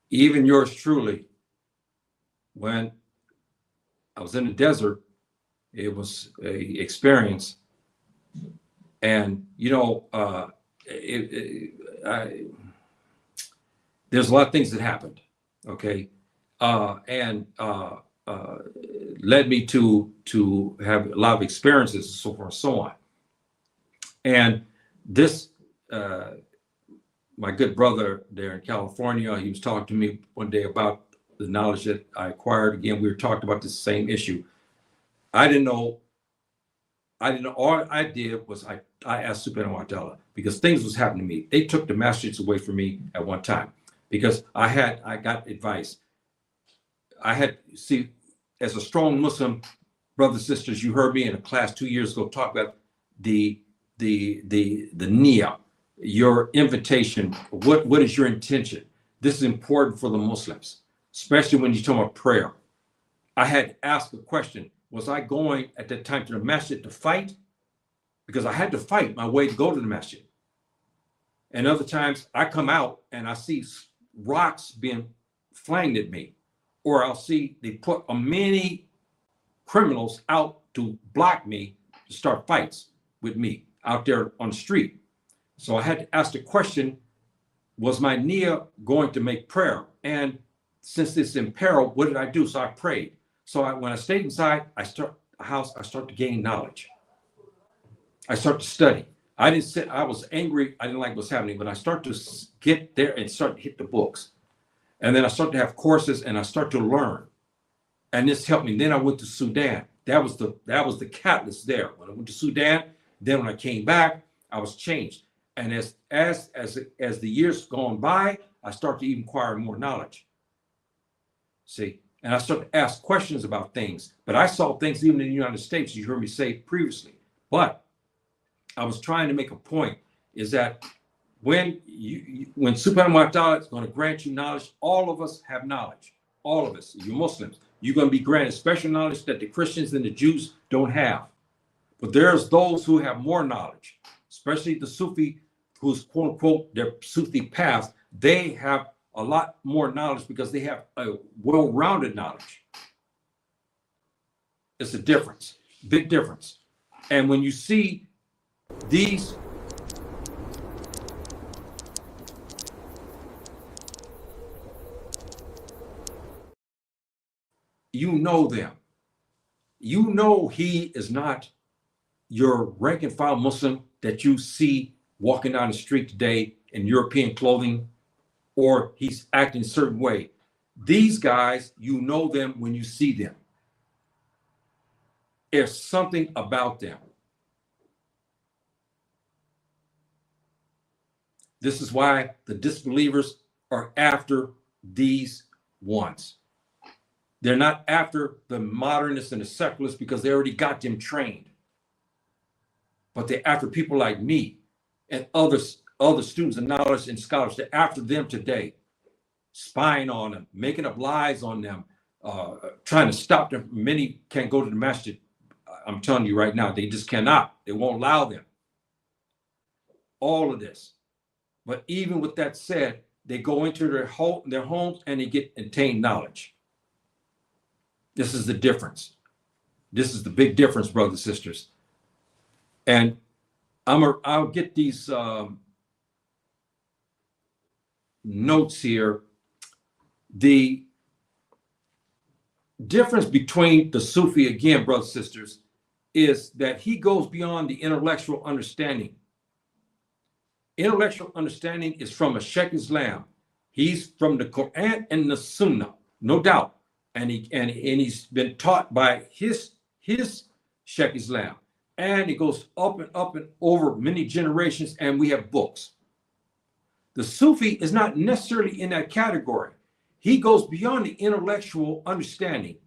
Even yours truly, when I was in the desert, it was a experience. And, you know, there's a lot of things that happened, okay? And led me to have a lot of experiences, so forth and so on. And this, my good brother there in California, he was talking to me one day about the knowledge that I acquired. Again, we were talking about the same issue. I didn't know. All I did was I asked Subhanahu wa Ta'ala, because things was happening to me. They took the masters away from me at one time because I got advice. See, as a strong Muslim, brothers, sisters, you heard me in a class 2 years ago talk about the niyyah, your invitation. What is your intention? This is important for the Muslims, especially when you talk about prayer. I had to ask a question. Was I going at that time to the masjid to fight? Because I had to fight my way to go to the masjid. And other times I come out and I see rocks being flanged at me, or I'll see they put many criminals out to block me to start fights with me out there on the street. So I had to ask the question, was my niyyah going to make prayer? And since it's in peril, what did I do? So I prayed. So when I stayed inside, I start to gain knowledge. I start to study. I didn't sit, I was angry. I didn't like what's happening, but I start to get there and start to hit the books. And then I start to have courses and I start to learn. And this helped me. Then I went to Sudan. That was the catalyst there. When I went to Sudan, then when I came back, I was changed. And as the years gone by, I started to even acquire more knowledge. See? And I started to ask questions about things. But I saw things even in the United States, you heard me say previously. But I was trying to make a point is that when Subhanahu wa Ta'ala is going to grant you knowledge, all of us have knowledge. All of us, you Muslims, you're going to be granted special knowledge that the Christians and the Jews don't have. But there's those who have more knowledge, especially the Sufi, who's quote unquote their Sufi path. They have a lot more knowledge because they have a well-rounded knowledge. It's a difference, big difference. And when you see these you know them. You know he is not your rank and file Muslim that you see walking down the street today in European clothing, or he's acting a certain way. These guys, you know them when you see them. There's something about them. This is why the disbelievers are after these ones. They're not after the modernists and the secularists because they already got them trained. but they're after people like me and other students and knowledge and scholars. They're after them today, spying on them, making up lies on them, trying to stop them. Many can't go to the masjid. I'm telling you right now, they just cannot. They won't allow them. All of this. But even with that said, they go into their homes and they get attained knowledge. This is the difference. This is the big difference, brothers and sisters. And I'll get these notes here. The difference between the Sufi, again, brothers and sisters, is that he goes beyond the intellectual understanding. Intellectual understanding is from a Sheikh Islam. He's from the Quran and the Sunnah, no doubt. And he's been taught by his Sheikh Islam. And it goes up and over many generations, and we have books. The Sufi is not necessarily in that category. He goes beyond the intellectual understanding,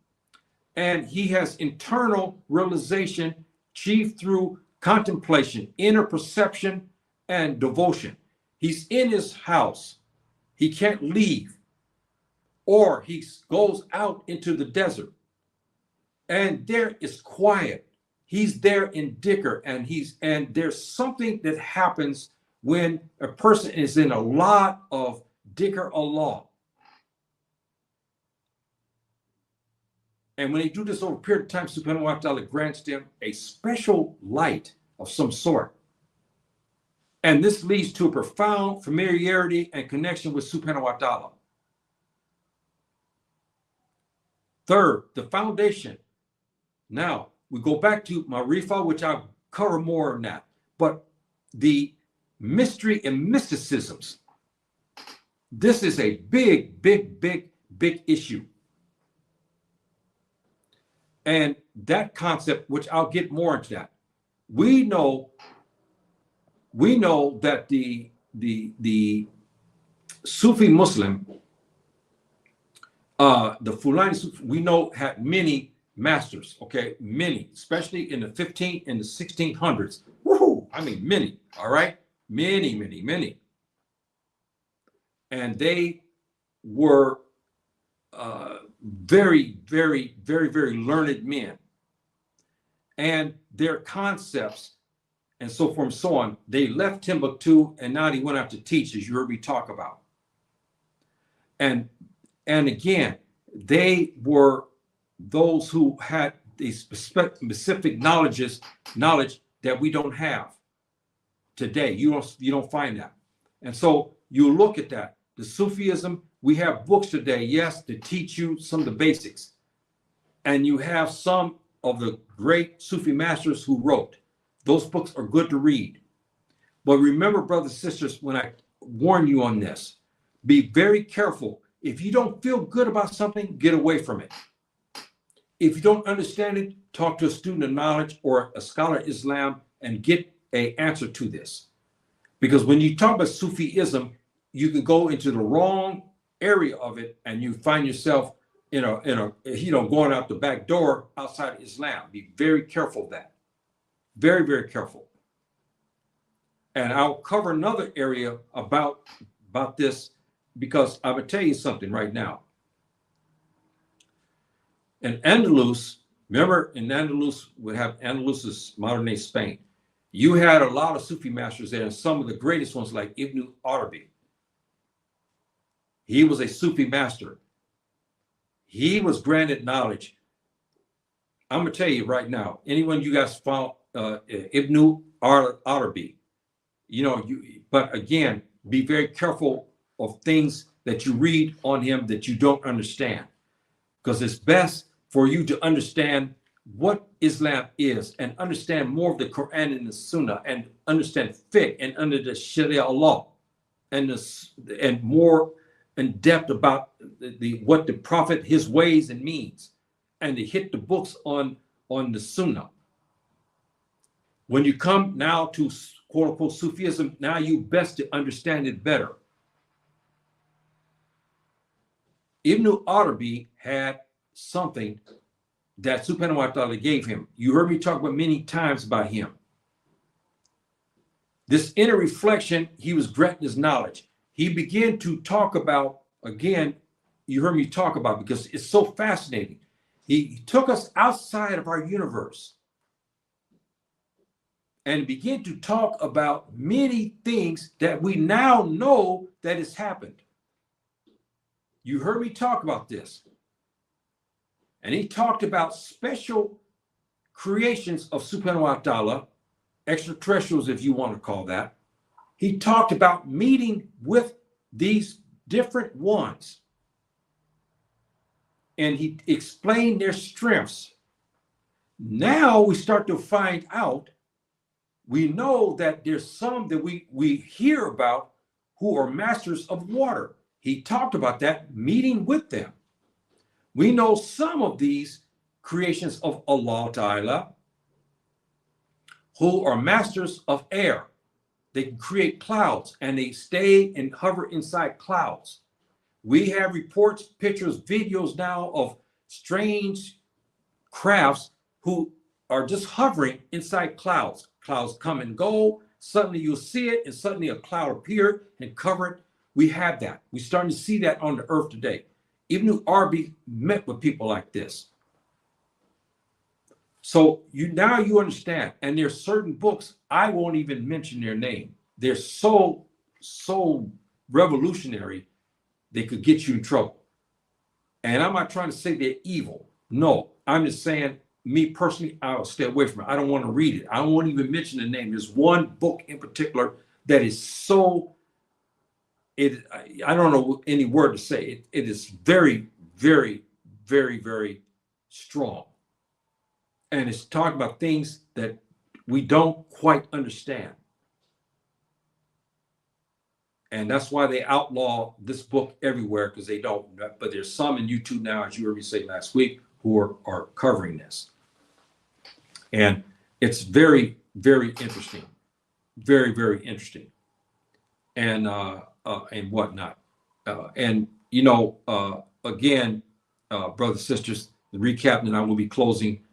and he has internal realization achieved through contemplation, inner perception, and devotion. He's in his house. He can't leave, or he goes out into the desert, and there is quiet. He's there in dhikr, and there's something that happens when a person is in a lot of dhikr Allah. And when they do this over a period of time, subhanahu wa ta'ala grants them a special light of some sort. And this leads to a profound familiarity and connection with subhanahu wa ta'ala. Third, the foundation. Now, we go back to Marifa, which I'll cover more on that. But the mystery and mysticisms, this is a big issue. And that concept, which I'll get more into that. We know that the Sufi Muslim, the Fulani Muslim, we know had many masters, okay, many, especially in the 15th and the 1600s. Woohoo! I mean, many, all right? Many. And they were very learned men. And their concepts and so forth and so on, they left Timbuktu and now they went out to teach, as you heard me talk about. And again, they were those who had the specific knowledge that we don't have today. You don't find that. And so you look at that. The Sufism, we have books today, yes, to teach you some of the basics. And you have some of the great Sufi masters who wrote. Those books are good to read. But remember, brothers and sisters, when I warn you on this, be very careful. If you don't feel good about something, get away from it. If you don't understand it, talk to a student of knowledge or a scholar of Islam and get an answer to this. Because when you talk about Sufism, you can go into the wrong area of it and you find yourself in a going out the back door outside of Islam. Be very careful of that. Very careful. And I'll cover another area about this, because I'm gonna tell you something right now. In Andalus, remember in Andalus, we have Andalus's modern day Spain. You had a lot of Sufi masters there, and some of the greatest ones like Ibn Arabi. He was a Sufi master. He was granted knowledge. I'm gonna tell you right now, anyone you guys follow Ibn Arabi, but again, be very careful of things that you read on him that you don't understand, because it's best for you to understand what Islam is and understand more of the Quran and the Sunnah and understand fiqh and under the Sharia law and more in depth about what the Prophet, his ways and means, and to hit the books on the Sunnah. When you come now to quote unquote Sufism, now you best to understand it better. Ibn Arabi had something that subhanahu wa ta'ala gave him. You heard me talk about many times about him. This inner reflection, he was granting his knowledge. He began to talk about, again, you heard me talk about, because it's so fascinating. He took us outside of our universe and began to talk about many things that we now know that has happened. You heard me talk about this. And he talked about special creations of Subhanahu wa ta'ala, extraterrestrials, if you want to call that. He talked about meeting with these different ones. And he explained their strengths. Now we start to find out, we know that there's some that we hear about who are masters of water. He talked about that, meeting with them. We know some of these creations of Allah Ta'ala who are masters of air. They can create clouds and they stay and hover inside clouds. We have reports, pictures, videos now of strange crafts who are just hovering inside clouds. Clouds come and go. Suddenly you'll see it and suddenly a cloud appear and cover it. We have that. We're starting to see that on the earth today. Ibn Arabi met with people like this. So now you understand. And there's certain books, I won't even mention their name. They're so revolutionary, they could get you in trouble. And I'm not trying to say they're evil. No, I'm just saying, me personally, I'll stay away from it. I don't want to read it. I don't want to even mention the name. There's one book in particular that is so, I don't know any word to say. It is very, very, very, very strong. And it's talking about things that we don't quite understand. And that's why they outlaw this book everywhere, because they don't. But there's some in YouTube now, as you heard me say last week, who are covering this. And it's very, very interesting. Very, very interesting. And whatnot. And, you know, again, brothers and sisters, the recap, and I will be closing.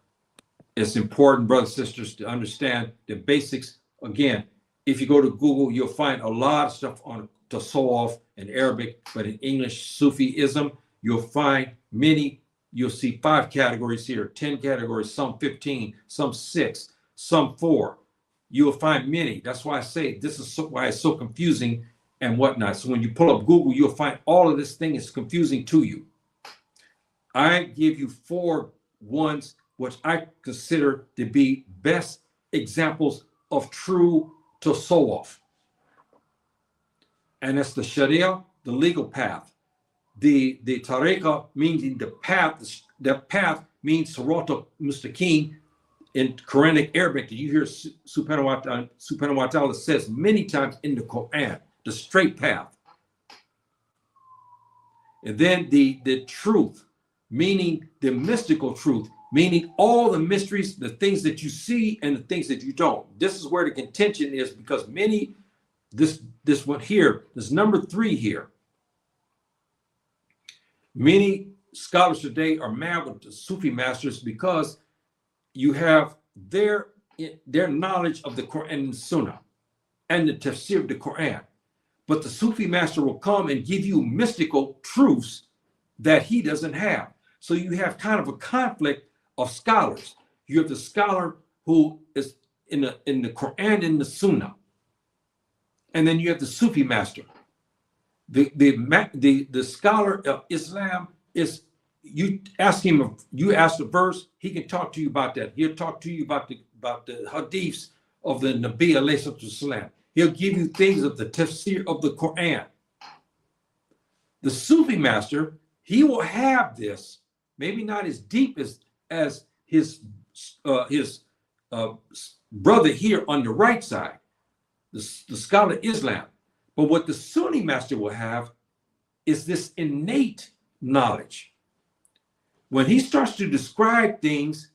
It's important, brothers and sisters, to understand the basics. Again, if you go to Google, you'll find a lot of stuff on Tasawwuf in Arabic, but in English, Sufism, you'll find many. You'll see 5 categories here, 10 categories, some 15, some 6, some 4. You'll find many. That's why I say this is why it's so confusing and whatnot. So when you pull up Google, you'll find all of this thing is confusing to you. I give you 4 ones which I consider to be best examples of true Tasawwuf. And that's the Sharia, the legal path. The tariqah, meaning the path. The path means Sirat Mustaqim in Quranic Arabic. You hear Subhanahu wa ta'ala says many times in the Quran, the straight path. And then the truth, meaning the mystical truth, meaning all the mysteries, the things that you see and the things that you don't. This is where the contention is, because many, this one here, this number 3 here, many scholars today are mad with the Sufi masters because you have their knowledge of the Quran and Sunnah and the tafsir of the Quran. But the Sufi master will come and give you mystical truths that he doesn't have. So you have kind of a conflict of scholars. You have the scholar who is in the Quran and the Sunnah. And then you have the Sufi master. The scholar of Islam is, you ask him, you ask a verse, he can talk to you about that. He'll talk to you about the hadiths of the Nabi alayhi salam. He'll give you things of the tafsir of the Quran. The Sufi master, he will have this, maybe not as deep as his brother here on the right side, the scholar of Islam. But what the Sunni master will have is this innate knowledge. When he starts to describe things,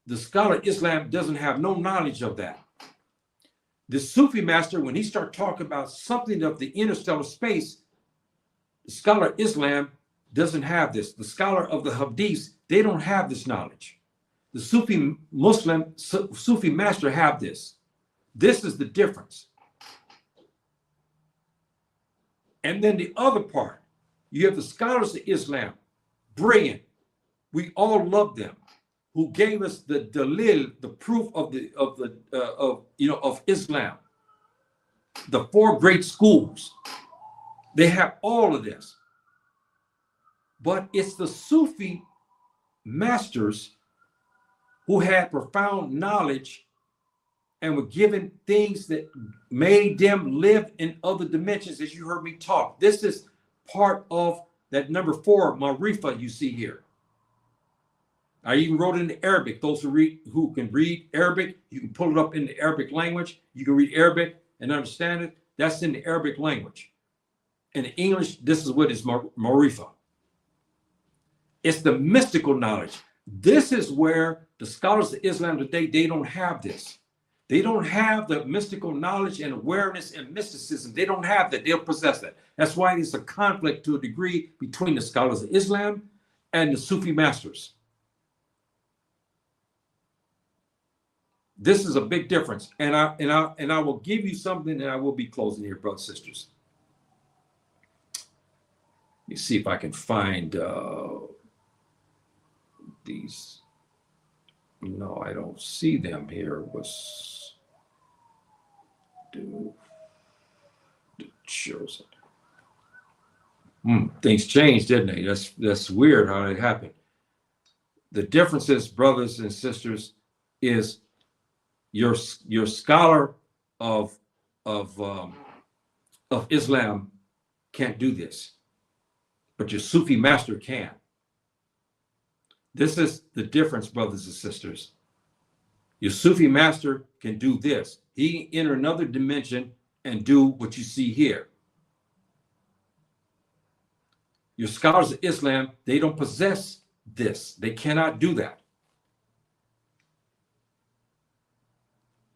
the scholar of Islam doesn't have no knowledge of that. The Sufi master, when he starts talking about something of the interstellar space, the scholar of Islam doesn't have this. The scholar of the Hadiths, they don't have this knowledge. The Sufi Muslim, Sufi master have this. This is the difference. And then the other part, you have the scholars of Islam, brilliant. We all love them, who gave us the dalil, the proof of Islam, the four great schools. They have all of this. But it's the Sufi masters who had profound knowledge and were given things that made them live in other dimensions, as you heard me talk. This is part of that number 4, Marifa, you see here. I even wrote it in Arabic. Those who can read Arabic, you can pull it up in the Arabic language. You can read Arabic and understand it. That's in the Arabic language. In English, this is what is Marifa. It's the mystical knowledge. This is where the scholars of Islam today, they don't have this. They don't have the mystical knowledge and awareness and mysticism. They don't have that. They'll possess that. That's why there's a conflict to a degree between the scholars of Islam and the Sufi masters. This is a big difference. And I will give you something, and I will be closing here, brothers and sisters. Let me see if I can find these. No, I don't see them here. Things changed, didn't they? That's weird how it happened. The difference is, brothers and sisters, is your scholar of Islam can't do this, but your Sufi master can. This is the difference, brothers and sisters. Your Sufi master can do this. He can enter another dimension and do what you see here. Your scholars of Islam, they don't possess this. They cannot do that.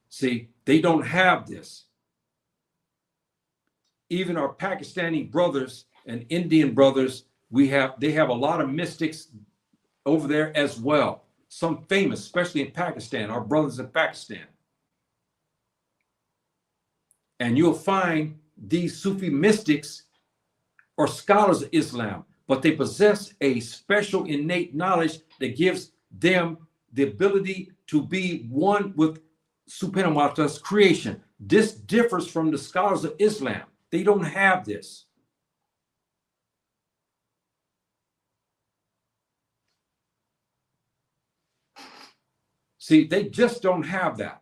See, they don't have this. Even our Pakistani brothers and Indian brothers, they have a lot of mystics over there as well. Some famous, especially in Pakistan, our brothers in Pakistan. And you'll find these Sufi mystics or scholars of Islam, but they possess a special innate knowledge that gives them the ability to be one with Subhanahu wa Ta'ala's creation. This differs from the scholars of Islam. They don't have this. See, they just don't have that.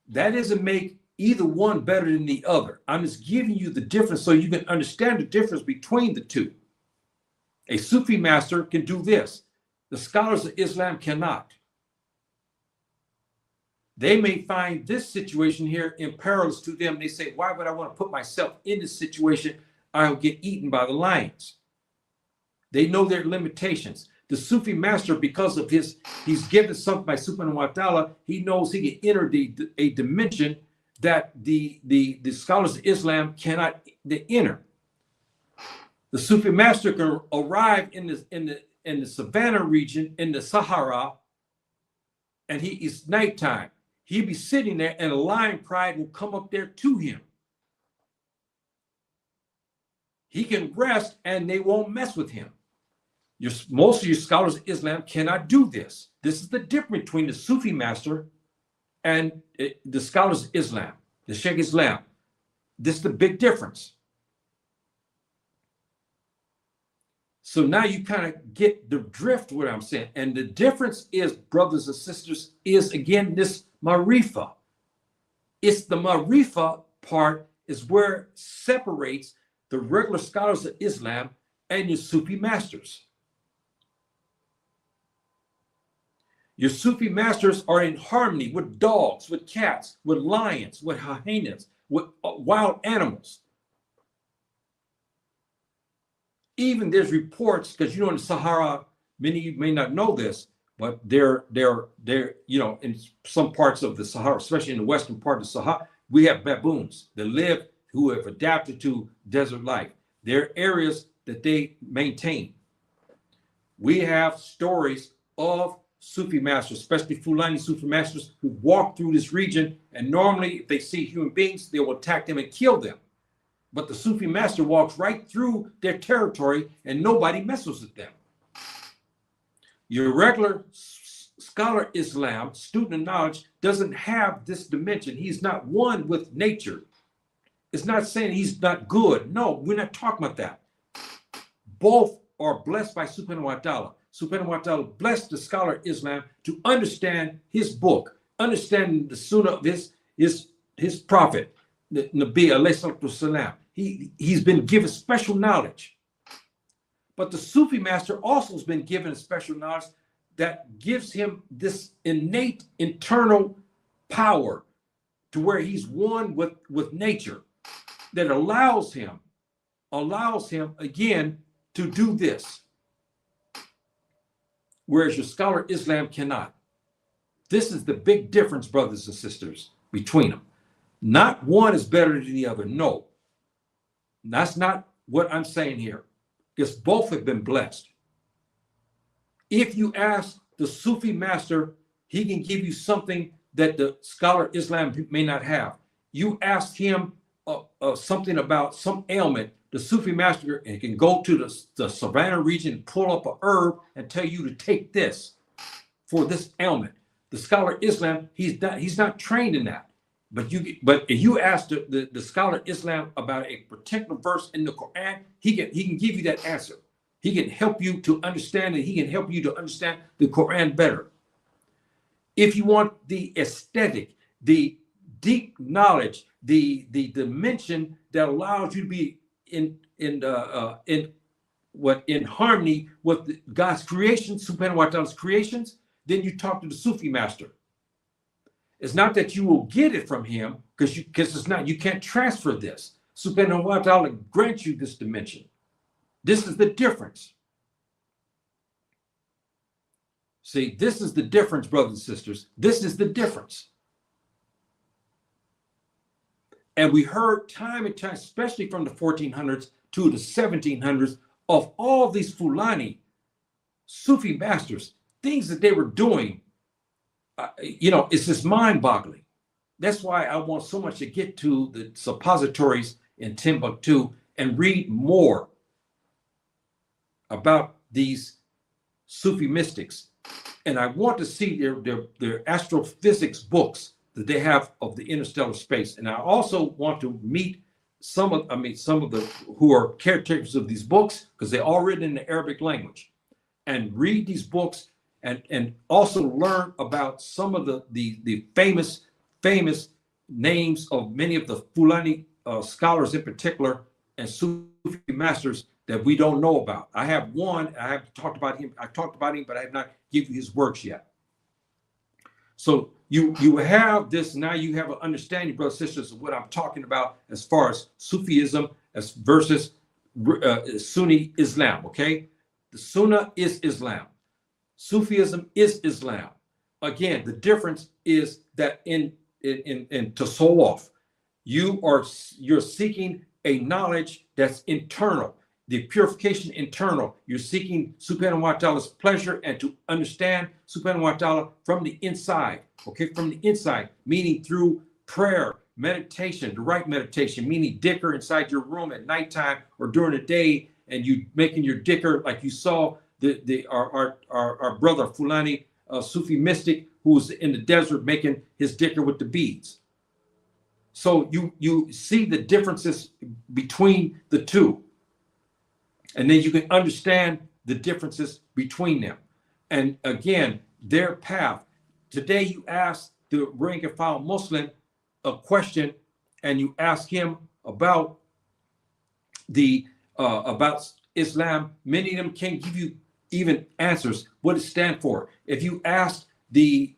That doesn't make either one better than the other. I'm just giving you the difference so you can understand the difference between the two. A Sufi master can do this. The scholars of Islam cannot. They may find this situation here imperilous to them. They say, why would I want to put myself in this situation? I'll get eaten by the lions. They know their limitations. The Sufi master, because of he's given something by Subhanahu wa Ta'ala, he knows he can enter a dimension that the scholars of Islam cannot enter. The Sufi master can arrive in the Savannah region, in the Sahara, and it's nighttime. He'll be sitting there and a lion pride will come up there to him. He can rest and they won't mess with him. Most of your scholars of Islam cannot do this. This is the difference between the Sufi master and the scholars of Islam, the Sheikh Islam. This is the big difference. So now you kind of get the drift of what I'm saying. And the difference is, brothers and sisters, is again this Marifa. It's the Marifa part is where it separates the regular scholars of Islam and your Sufi masters. Your Sufi masters are in harmony with dogs, with cats, with lions, with hyenas, with wild animals. Even there's reports, because in the Sahara, many of you may not know this, but they're in some parts of the Sahara, especially in the western part of the Sahara, we have baboons that live, who have adapted to desert life. There are areas that they maintain. We have stories of Sufi masters, especially Fulani Sufi masters, who walk through this region, and normally if they see human beings, they will attack them and kill them. But the Sufi master walks right through their territory and nobody messes with them. Your regular scholar Islam, student of knowledge, doesn't have this dimension. He's not one with nature. It's not saying he's not good. No, we're not talking about that. Both are blessed by Subhanahu wa ta'ala. Subhanahu wa ta'ala blessed the scholar Islam to understand his book, understanding the sunnah of his prophet, the Nabi alayhi salam. He's been given special knowledge. But the Sufi master also has been given a special knowledge that gives him this innate internal power to where he's one with nature, that allows him again to do this, whereas your scholar Islam cannot. This is the big difference, brothers and sisters, between them. Not one is better than the other. No, that's not what I'm saying here, because both have been blessed. If you ask the Sufi master, he can give you something that the scholar Islam may not have. You ask him something about some ailment, the Sufi master can go to the savannah region, pull up a herb and tell you to take this for this ailment. The scholar Islam, he's not trained in that. But if you ask the scholar Islam about a particular verse in the Quran, he can give you that answer. He can help you to understand it. He can help you to understand the Quran better. If you want the aesthetic, the deep knowledge, the dimension that allows you to be in harmony with God's creation, Subhanahu wa ta'ala's creations, then you talk to the Sufi master. It's not that you will get it from him, because it's not, you can't transfer this. Subhanahu wa ta'ala grants you this dimension. This is the difference. See, this is the difference, brothers and sisters. This is the difference. And we heard time and time, especially from the 1400s to the 1700s, of all these Fulani Sufi masters, things that they were doing. It's just mind-boggling. That's why I want so much to get to the suppositories in Timbuktu and read more about these Sufi mystics. And I want to see their astrophysics books that they have of the interstellar space. And I also want to meet some of the who are caretakers of these books, because they're all written in the Arabic language, and read these books and also learn about some of the famous names of many of the Fulani scholars in particular and Sufi masters that we don't know about. I have one. I have talked about him. I talked about him, but I have not given you his works yet. So you have this. Now you have an understanding, brothers and sisters, of what I'm talking about as far as Sufism as versus Sunni Islam. Okay, the Sunnah is Islam. Sufism is Islam. Again, the difference is that in Tasawwuf, you're seeking a knowledge that's internal, the purification internal. You're seeking Subhanahu wa ta'ala's pleasure and to understand Subhanahu wa ta'ala from the inside. Okay, from the inside, meaning through prayer, meditation, the right meditation, meaning dhikr inside your room at nighttime or during the day, and you making your dhikr like you saw our brother Fulani Sufi mystic who was in the desert making his dhikr with the beads. So you see the differences between the two, and then you can understand the differences between them. And again, their path. Today you ask the rank and file Muslim a question, and you ask him about about Islam. Many of them can't give you even answers what it stands for. If you ask the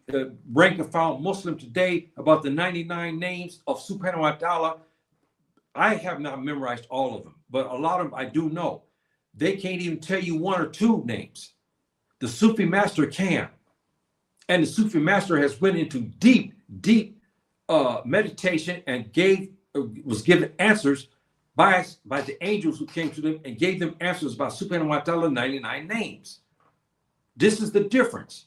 rank and file Muslim today about the 99 names of Subhanahu wa ta'ala, I have not memorized all of them, but a lot of them I do know. They can't even tell you one or two names. The Sufi master can. And the Sufi master has went into deep meditation and was given answers by the angels who came to them and gave them answers about Subhanahu wa ta'ala 99 names. This is the difference.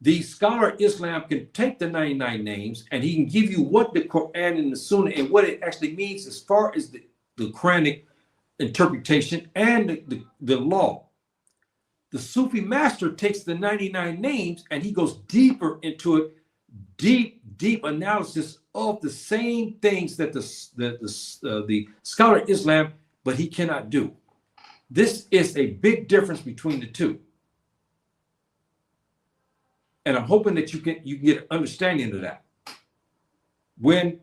The scholar Islam can take the 99 names and he can give you what the Quran and the Sunnah and what it actually means as far as the Quranic interpretation and the law. The Sufi master takes the 99 names and he goes deeper into it, deep analysis of the same things that the scholar Islam, but he cannot do. This is a big difference between the two. And I'm hoping that you can get an understanding of that. When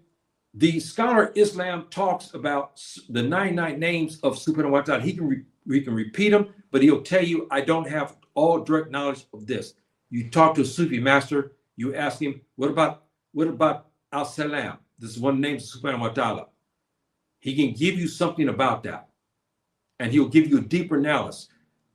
the scholar Islam talks about the 99 names of Subhanahu wa Ta'ala, he can repeat them, but he'll tell you, I don't have all direct knowledge of this. You talk to a Sufi master, you ask him, what about Al-Salam? This is one of the names of Subhanahu wa Ta'ala. He can give you something about that. And he'll give you a deeper analysis.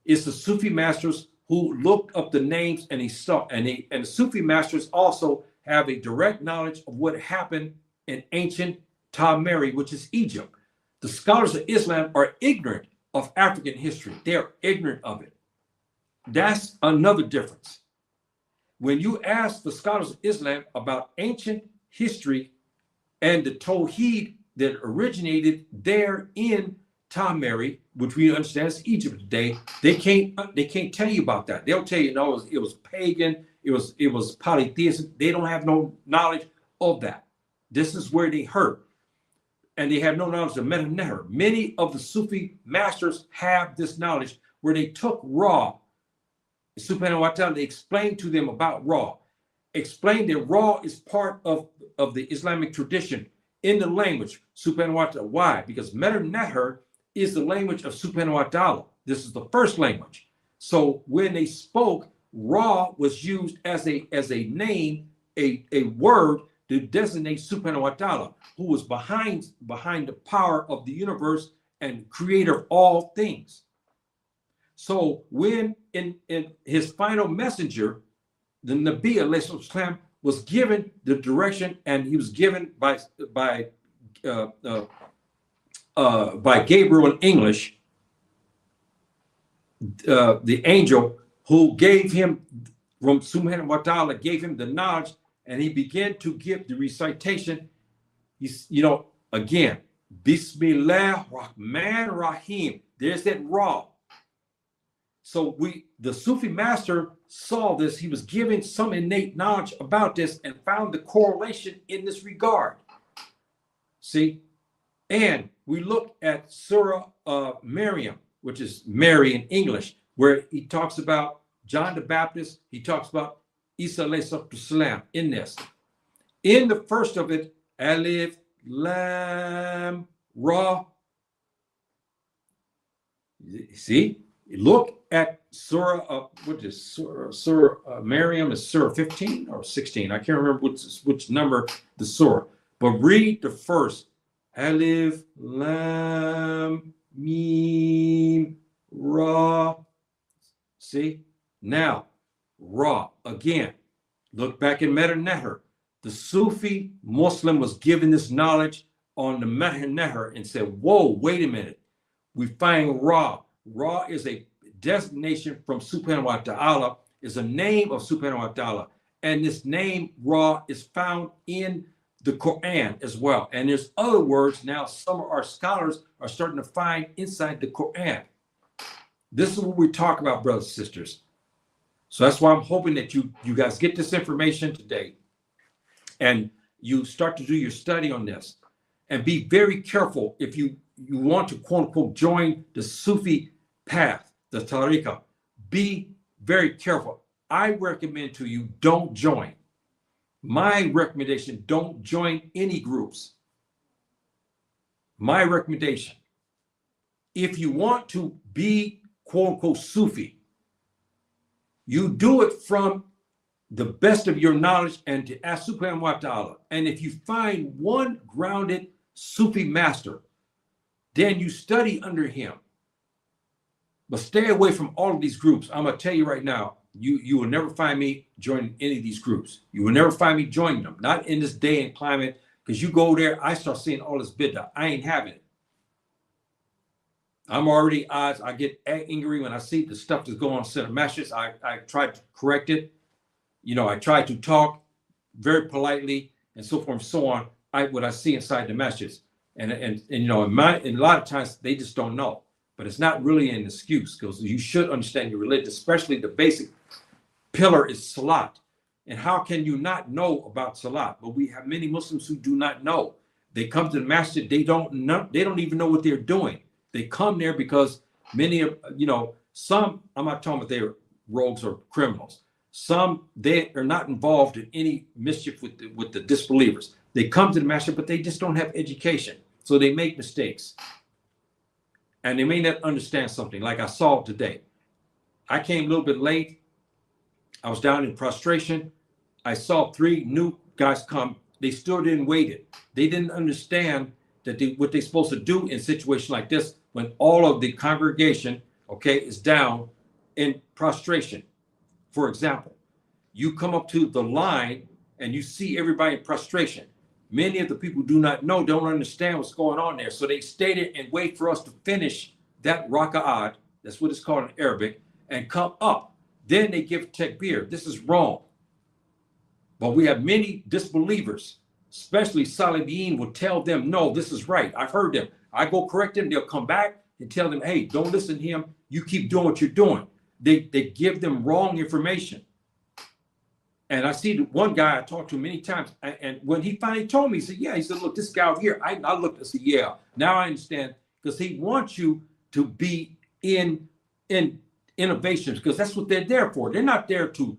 It's the Sufi masters who looked up the names and he saw, and the Sufi masters also have a direct knowledge of what happened in ancient Tamari, which is Egypt. The scholars of Islam are ignorant of African history. They're ignorant of it. That's another difference. When you ask the scholars of Islam about ancient history and the Tawheed that originated there in Tamari, which we understand is Egypt today, they can't tell you about that. They'll tell you, no, it was pagan, it was polytheistic. They don't have no knowledge of that. This is where they hurt. And they have no knowledge of Meta Neher. Many of the Sufi masters have this knowledge where they took Ra, Subhanahu wa Ta'ala, they explained to them about Ra, explained that Ra is part of the Islamic tradition in the language, Subhanahu wa Ta'ala. Why? Because Meta Neher is the language of Subhanahu wa Ta'ala. This is the first language. So when they spoke, Ra was used as a name, a word to designate Subhanahu wa Ta'ala, who was behind the power of the universe and creator of all things. So when in his final messenger, the Nabi alayhi salam was given the direction, and he was given by Gabriel in English, the angel who gave him from Subhanahu wa Ta'ala, gave him the knowledge, and he began to give the recitation. He's, again, Bismillah Rahman Rahim. There's that Ra. So the Sufi master saw this. He was given some innate knowledge about this and found the correlation in this regard. See? And we look at Surah Maryam, which is Mary in English, where he talks about John the Baptist. He talks about Isa alayhi salam in this. In the first of it, Alif, Lam, Ra. See? Look at Surah, what is Surah Maryam is Surah 15 or 16. I can't remember which number the Surah. But read the first. Alif, Lam, Mim, Ra. See? Now, Ra. Again, look back in Meta Neher. The Sufi Muslim was given this knowledge on the Meta Neher and said, whoa, wait a minute. We find Ra. Ra is a designation from Subhanahu wa Ta'ala, is a name of Subhanahu wa Ta'ala. And this name, Ra, is found in the Quran as well. And there's other words now some of our scholars are starting to find inside the Quran. This is what we talk about, brothers and sisters. So that's why I'm hoping that you guys get this information today and you start to do your study on this. And be very careful if you want to, quote unquote, join the Sufi path, the tariqah. Be very careful. I recommend to you, don't join. My recommendation, don't join any groups. My recommendation, if you want to be, quote unquote, Sufi, you do it from the best of your knowledge and to ask Subhanahu wa Ta'ala. And if you find one grounded Sufi master, then you study under him. But stay away from all of these groups. I'm going to tell you right now, you will never find me joining any of these groups. You will never find me joining them. Not in this day and climate, because you go there, I start seeing all this bid'ah. I ain't having it. I'm already odds. I get angry when I see the stuff that's going on in Center Mashes. I try to correct it. I try to talk very politely and so forth and so on. What I see inside the messages, and in a lot of times they just don't know. But it's not really an excuse, because you should understand your religion, especially the basic pillar is salat. And how can you not know about salat? But we have many Muslims who do not know. They come to the masjid, they don't even know what they're doing. They come there because many of, some, I'm not talking about they're rogues or criminals. Some, they are not involved in any mischief with the disbelievers. They come to the masjid, but they just don't have education. So they make mistakes. And they may not understand something, like I saw today. I came a little bit late. I was down in prostration. I saw 3 new guys come. They stood and waited. They didn't understand that what they're supposed to do in a situation like this, when all of the congregation, is down in prostration. For example, you come up to the line and you see everybody in prostration. Many of the people do not know, don't understand what's going on there. So they stay there and wait for us to finish that raka'at, that's what it's called in Arabic, and come up. Then they give takbir. This is wrong. But we have many disbelievers, especially Salibiyin, will tell them, no, this is right. I've heard them. I go correct them. They'll come back and tell them, hey, don't listen to him. You keep doing what you're doing. They give them wrong information. And I see the one guy I talked to many times, and when he finally told me, he said, look, this guy over here, I looked and said, yeah, now I understand, because he wants you to be in innovations, because that's what they're there for. They're not there to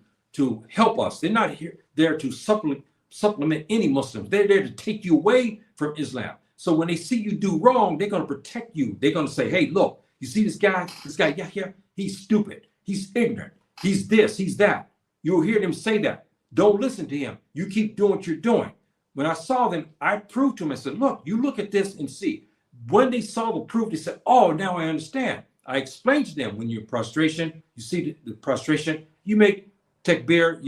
help us. They're not there to supplement any Muslims. They're there to take you away from Islam. So when they see you do wrong, they're going to protect you. They're going to say, hey, look, you see this guy, Yahya, he's stupid. He's ignorant. He's this, he's that. You'll hear them say that. Don't listen to him. You keep doing what you're doing. When I saw them, I proved to them. I said, look, you look at this and see. When they saw the proof, they said, oh, now I understand. I explained to them, when you're in prostration, you see the prostration, you make takbir,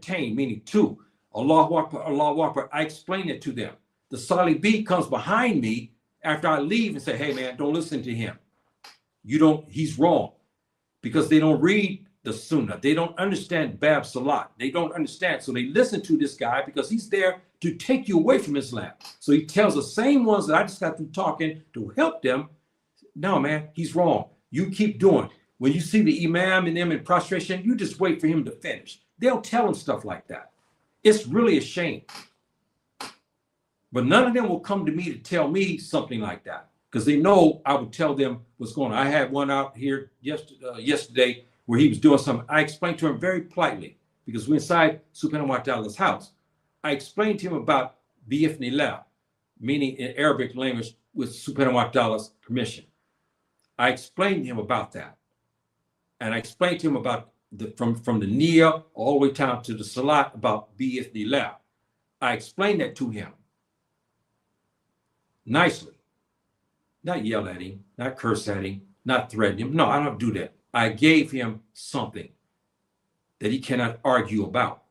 tain, meaning 2. Allahu Akbar, Allahu Akbar. I explained it to them. The Salibi comes behind me after I leave and say, hey, man, don't listen to him. He's wrong. Because they don't read the Sunnah. They don't understand Bab Salat. They don't understand. So they listen to this guy because he's there to take you away from Islam. So he tells the same ones that I just got through talking to help them. No, man, he's wrong. You keep doing. When you see the imam and them in prostration, you just wait for him to finish. They'll tell him stuff like that. It's really a shame. But none of them will come to me to tell me something like that, because they know I would tell them what's going on. I had one out here yesterday where he was doing something. I explained to him very politely, because we're inside Subhanahu wa Ta'ala's house. I explained to him about bi'ithnillah, meaning in Arabic language, with Subhanahu wa Ta'ala's permission. I explained to him about that. And I explained to him about from the Nia all the way down to the Salat about bi'ithnillah. I explained that to him nicely. Not yell at him, not curse at him, not threaten him. No, I don't do that. I gave him something that he cannot argue about.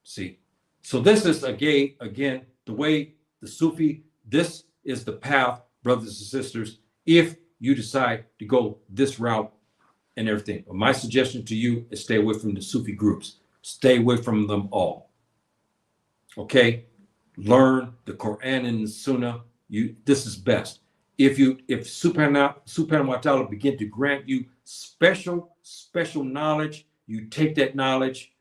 See? So this is, again, the way the Sufi, this is the path, brothers and sisters, if you decide to go this route and everything. But my suggestion to you is stay away from the Sufi groups. Stay away from them all. Okay? Learn the Quran and the Sunnah. This is best. If Subhanahu wa Ta'ala begin to grant you special knowledge, you take that knowledge,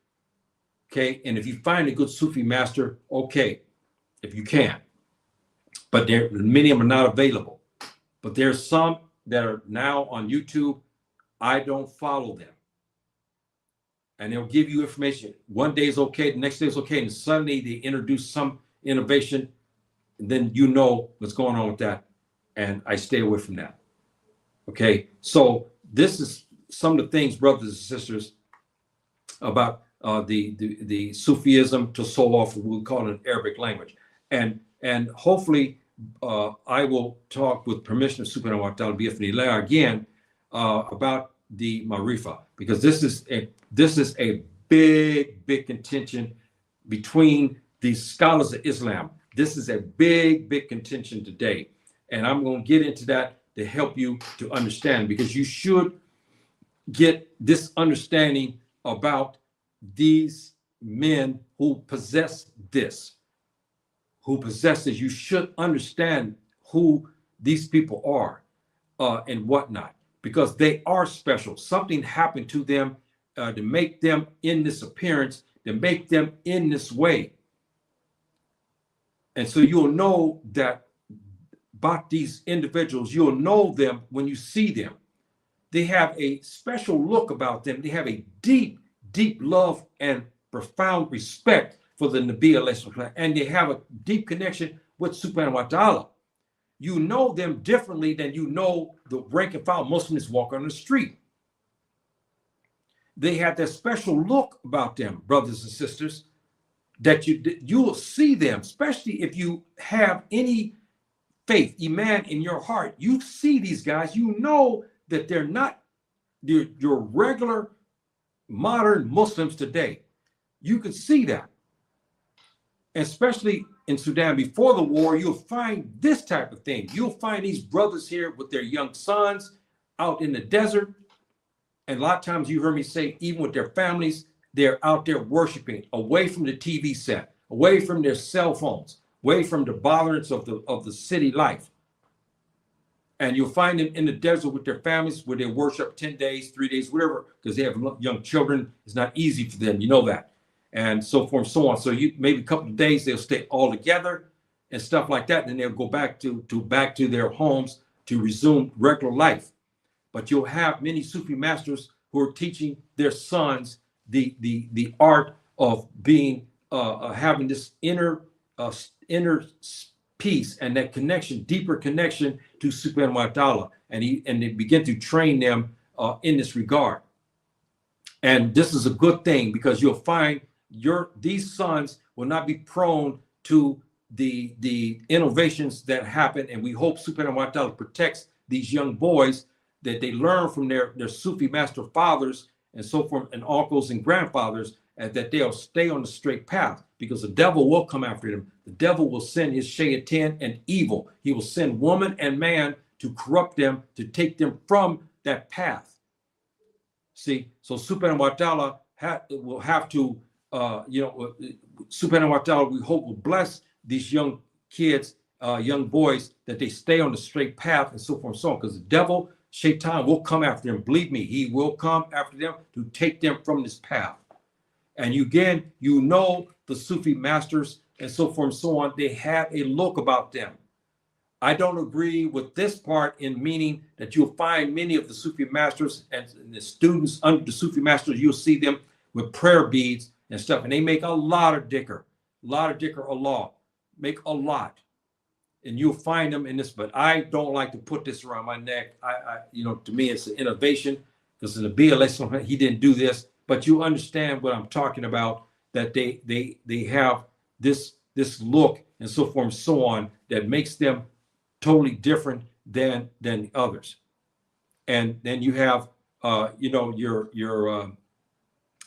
okay? And if you find a good Sufi master, okay, if you can. But many of them are not available. But there's some that are now on YouTube. I don't follow them. And they'll give you information. One day is okay, the next day is okay, and suddenly they introduce some innovation, and then you know what's going on with that. And I stay away from that. Okay, so this is some of the things, brothers and sisters, about the Sufism to Tasawwuf, we call it in Arabic language. And hopefully I will talk with permission of Subhanahu wa Ta'ala bi'ithnillah again about the Marifa, because this is a big contention between the scholars of Islam. This is a big contention today. And I'm going to get into that to help you to understand, because you should get this understanding about these men who possess this, you should understand who these people are and whatnot, because they are special. Something happened to them to make them in this appearance, to make them in this way. And so you'll know that about these individuals, you'll know them when you see them. They have a special look about them. They have a deep, deep love and profound respect for the Nabi alayhi, and they have a deep connection with Subhanahu wa ta'ala. You know them differently than you know the rank and file Muslims walk on the street. They have that special look about them, brothers and sisters, that you will see them, especially if you have any faith, iman in your heart. You see these guys, you know that they're not your regular modern Muslims today. You can see that. Especially in Sudan before the war, you'll find this type of thing. You'll find these brothers here with their young sons out in the desert. And a lot of times you heard me say, even with their families, they're out there worshiping, away from the TV set, away from their cell phones, away from the botherance of the city life. And you'll find them in the desert with their families where they worship 10 days, 3 days, whatever, because they have young children. It's not easy for them, you know that. And so forth and so on. So you maybe a couple of days they'll stay all together and stuff like that. And then they'll go back to their homes to resume regular life. But you'll have many Sufi masters who are teaching their sons the art of being having this inner peace and that connection, deeper connection to Subhanahu wa ta'ala. And they begin to train them in this regard. And this is a good thing, because you'll find these sons will not be prone to the innovations that happen. And we hope Subhanahu wa ta'ala protects these young boys, that they learn from their Sufi master fathers and so forth, and uncles and grandfathers, and that they'll stay on the straight path, because the devil will come after them. The devil will send his shaitan and evil. He will send woman and man to corrupt them, to take them from that path. See, so Subhanahu wa ta'ala will have to, Subhanahu wa ta'ala, we hope, will bless these young kids, young boys, that they stay on the straight path and so forth and so on, because the devil, Shaitan, will come after them. Believe me, he will come after them to take them from this path. And you know the Sufi masters and so forth and so on, they have a look about them. I don't agree with this part, in meaning that you'll find many of the Sufi masters and the students under the Sufi masters, you'll see them with prayer beads and stuff, and they make a lot of dhikr Allah, make a lot. And you'll find them in this, but I don't like to put this around my neck. To me, it's an innovation, because in the BLS, he didn't do this, but you understand what I'm talking about, that they have this look and so forth and so on, that makes them totally different than the others. And then you have your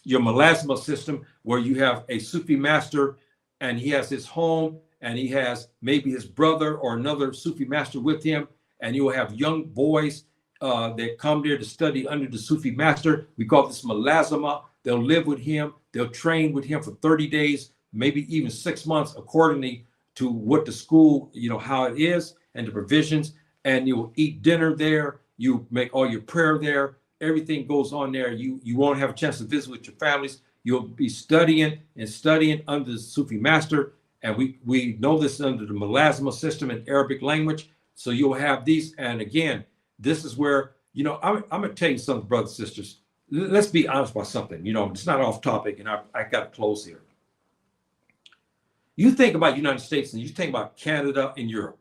melasma system, where you have a Sufi master and he has his home, and he has maybe his brother or another Sufi master with him, and you will have young boys that come there to study under the Sufi master. We call this melasma. They'll live with him, they'll train with him for 30 days, maybe even 6 months, accordingly to what the school, how it is and the provisions. And you will eat dinner there, you make all your prayer there, everything goes on there. You won't have a chance to visit with your families. You'll be studying under the Sufi master. And we know this under the melasma system in Arabic language. So you'll have these. And again, this is where, I'm going to tell you something, brothers and sisters. Let's be honest about something. It's not off topic, and I got to close here. You think about the United States, and you think about Canada and Europe.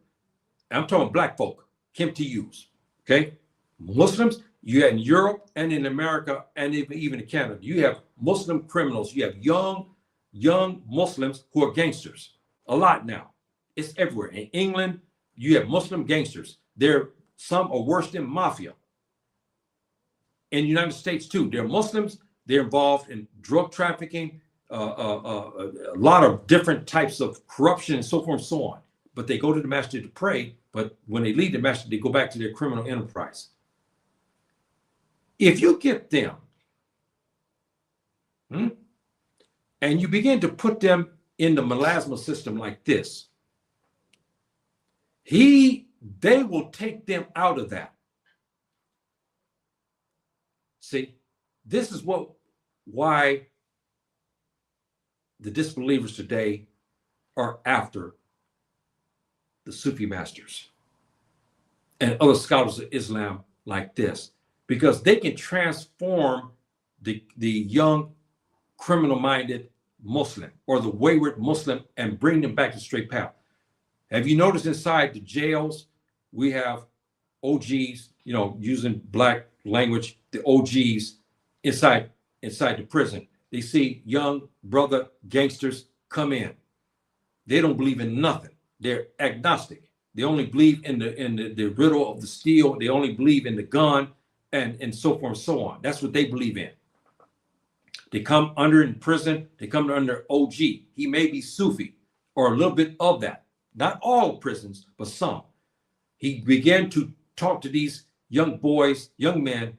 I'm talking black folk, Kim to use, okay? Muslims, you have in Europe and in America and even in Canada, you have Muslim criminals. You have young Muslims who are gangsters. A lot now. It's everywhere. In England, you have Muslim gangsters. Some are worse than mafia. In the United States too, they're Muslims. They're involved in drug trafficking, a lot of different types of corruption and so forth and so on. But they go to the masjid to pray. But when they leave the masjid, they go back to their criminal enterprise. If you get them and you begin to put them in the melasma system like this, they will take them out of that. See, this is why the disbelievers today are after the Sufi masters and other scholars of Islam like this, because they can transform the young criminal-minded Muslim or the wayward Muslim and bring them back to the straight path. Have you noticed inside the jails, we have OGs, using black language, the OGs inside the prison. They see young brother gangsters come in. They don't believe in nothing. They're agnostic. They only believe in the riddle of the steel. They only believe in the gun and so forth and so on. That's what they believe in. They come under in prison. They come under OG. He may be Sufi or a little bit of that. Not all prisons, but some. He began to talk to these young boys, young men,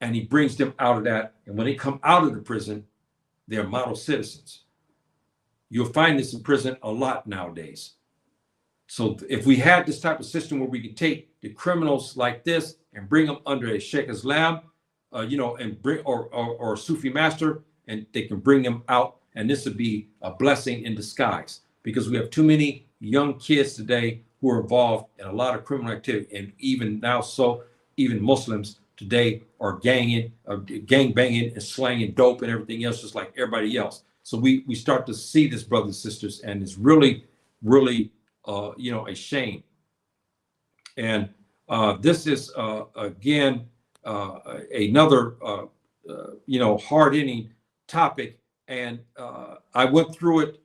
and he brings them out of that. And when they come out of the prison, they're model citizens. You'll find this in prison a lot nowadays. So if we had this type of system where we could take the criminals like this and bring them under a Sheikh Islam, and bring or Sufi master, and they can bring them out, and this would be a blessing in disguise, because we have too many young kids today who are involved in a lot of criminal activity, and even Muslims today are gang banging and slanging dope and everything else, just like everybody else. So we start to see this, brothers and sisters, and it's really, really, a shame. And this is again another hard-hitting topic, and I went through it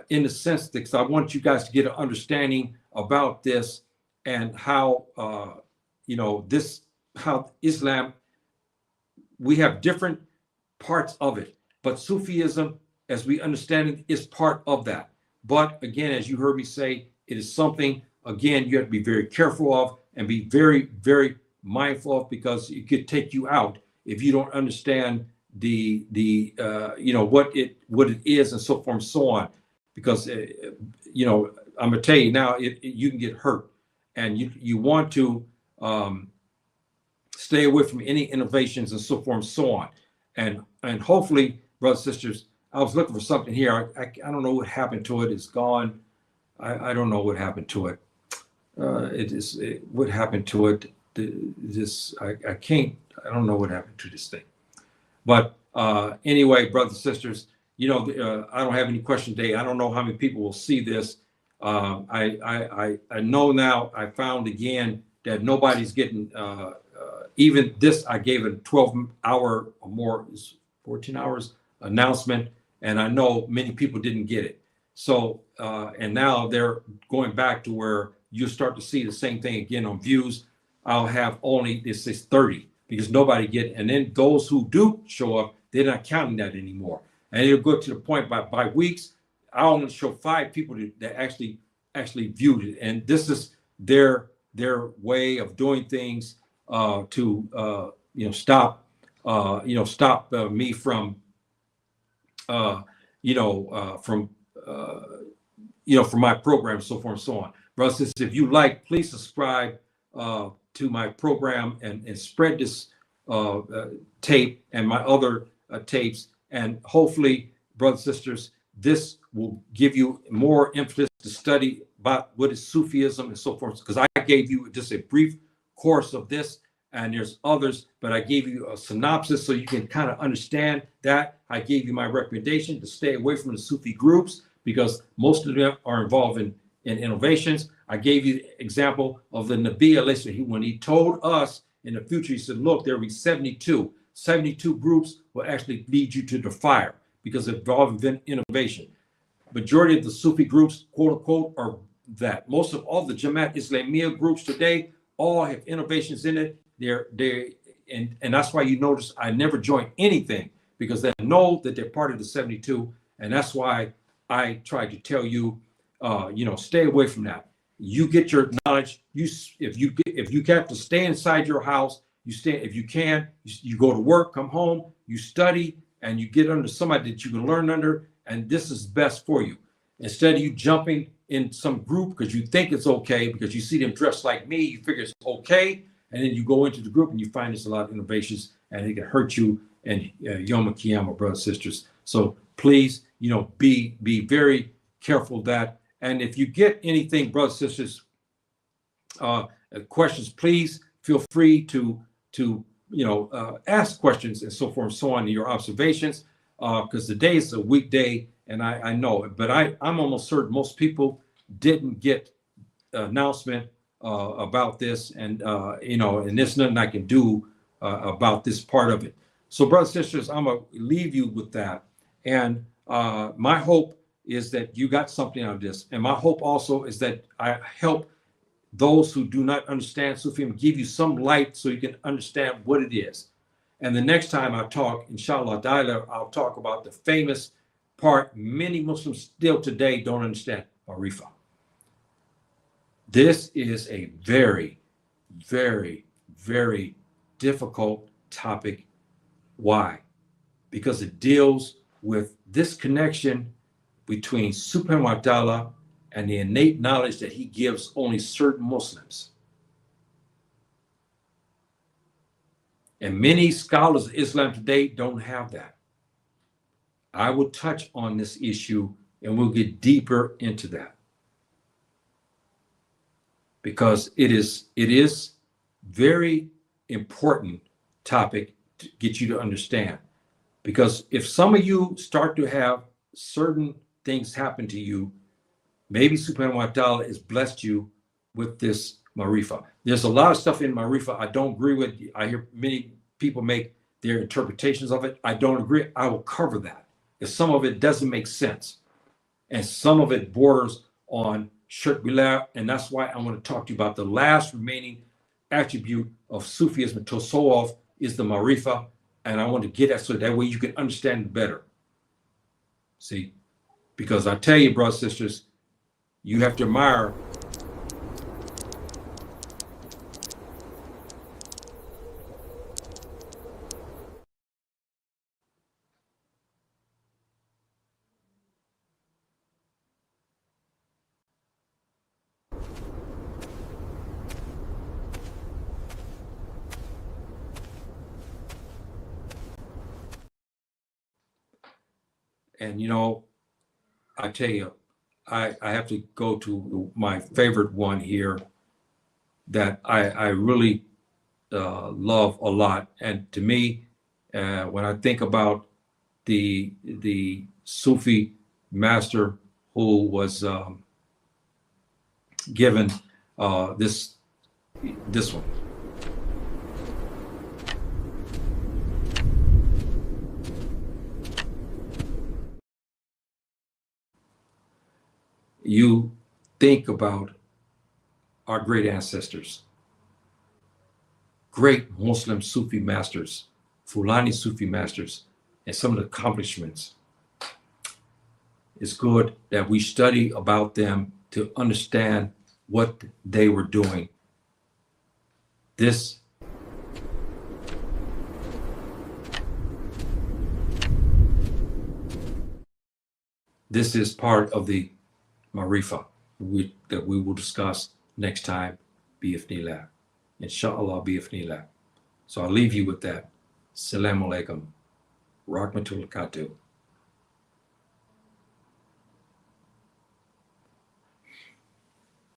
in the sense that, because I want you guys to get an understanding about this and how how Islam, we have different parts of it, but Sufism, as we understand it, is part of that. But again, as you heard me say, it is something, again, you have to be very careful of and be very, very mindful of, because it could take you out if you don't understand the what it is and so forth and so on. Because I'm gonna tell you now, you can get hurt, and you want to stay away from any innovations and so forth and so on. And hopefully, brothers and sisters, I was looking for something here. I don't know what happened to it. It's gone. I don't know what happened to it. What happened to it. I can't. I don't know what happened to this thing. But anyway, brothers and sisters, I don't have any questions today. I don't know how many people will see this. I know now. I found again that nobody's getting even this. I gave a 12-hour or more, 14 hours announcement, and I know many people didn't get it. So and now they're going back to where you start to see the same thing again on views. I'll have only, this is 30, because nobody get it. And then those who do show up, they're not counting that anymore. And it'll go to the point by weeks, I only show 5 people that actually viewed it. And this is their way of doing things to stop me from from my program, so forth and so on. Brothers and sisters, if you like, please subscribe to my program and spread this tape and my other tapes. And hopefully, brothers and sisters, this will give you more emphasis to study about what is Sufism and so forth. Because I gave you just a brief course of this, and there's others, but I gave you a synopsis so you can kind of understand that. I gave you my recommendation to stay away from the Sufi groups, because most of them are involved in innovations. I gave you the example of the Nabi alayhi, when he told us in the future, he said, look, there will be 72 groups will actually lead you to the fire, because they're involved in innovation. Majority of the Sufi groups, quote unquote, are that. Most of all the Jamaat Islamiyah groups today all have innovations in it. And that's why you notice I never join anything, because they know that they're part of the 72. And that's why I try to tell you, stay away from that. You get your knowledge. If you have to stay inside your house, you stay. If you can, you go to work, come home, you study, and you get under somebody that you can learn under, and this is best for you. Instead of you jumping in some group because you think it's okay, because you see them dressed like me, you figure it's okay, and then you go into the group and you find there's a lot of innovations, and it can hurt you and Yom Kippur, brothers and sisters. So please, be very careful of that. And if you get anything, brothers and sisters, questions, please feel free to ask questions and so forth and so on, your observations, because today is a weekday, and I know it, but I'm almost certain most people didn't get announcement about this, and and there's nothing I can do about this part of it. So, brothers and sisters, I'm gonna leave you with that, and my hope is that you got something out of this, and my hope also is that I help those who do not understand Sufism, give you some light so you can understand what it is. And the next time I talk, inshallah, I'll talk about the famous part many Muslims still today don't understand, Marifa. This is a very, very, very difficult topic. Why? Because it deals with this connection between Subhanahu wa ta'ala and the innate knowledge that he gives only certain Muslims. And many scholars of Islam today don't have that. I will touch on this issue and we'll get deeper into that, because it is very important topic to get you to understand. Because if some of you start to have certain things happen to you, maybe Subhanahu wa ta'ala has blessed you with this Marifa. There's a lot of stuff in Marifa I don't agree with. I hear many people make their interpretations of it. I don't agree. I will cover that, because some of it doesn't make sense. And some of it borders on shirk billah. And that's why I want to talk to you about the last remaining attribute of Sufism, Tasawwuf, is the Marifa. And I want to get that so that way you can understand it better. See, because I tell you, brothers and sisters, you have to admire and I tell you, I have to go to my favorite one here that I really love a lot. And to me, when I think about the Sufi master who was given this one. You think about our great ancestors, great Muslim Sufi masters, Fulani Sufi masters, and some of the accomplishments. It's good that we study about them to understand what they were doing. This is part of the Marifa that we will discuss next time, bi'ithnillah. Inshallah, bi'ithnillah. So I'll leave you with that. Assalamu alaikum. Rahmatullahi wa barakatuh.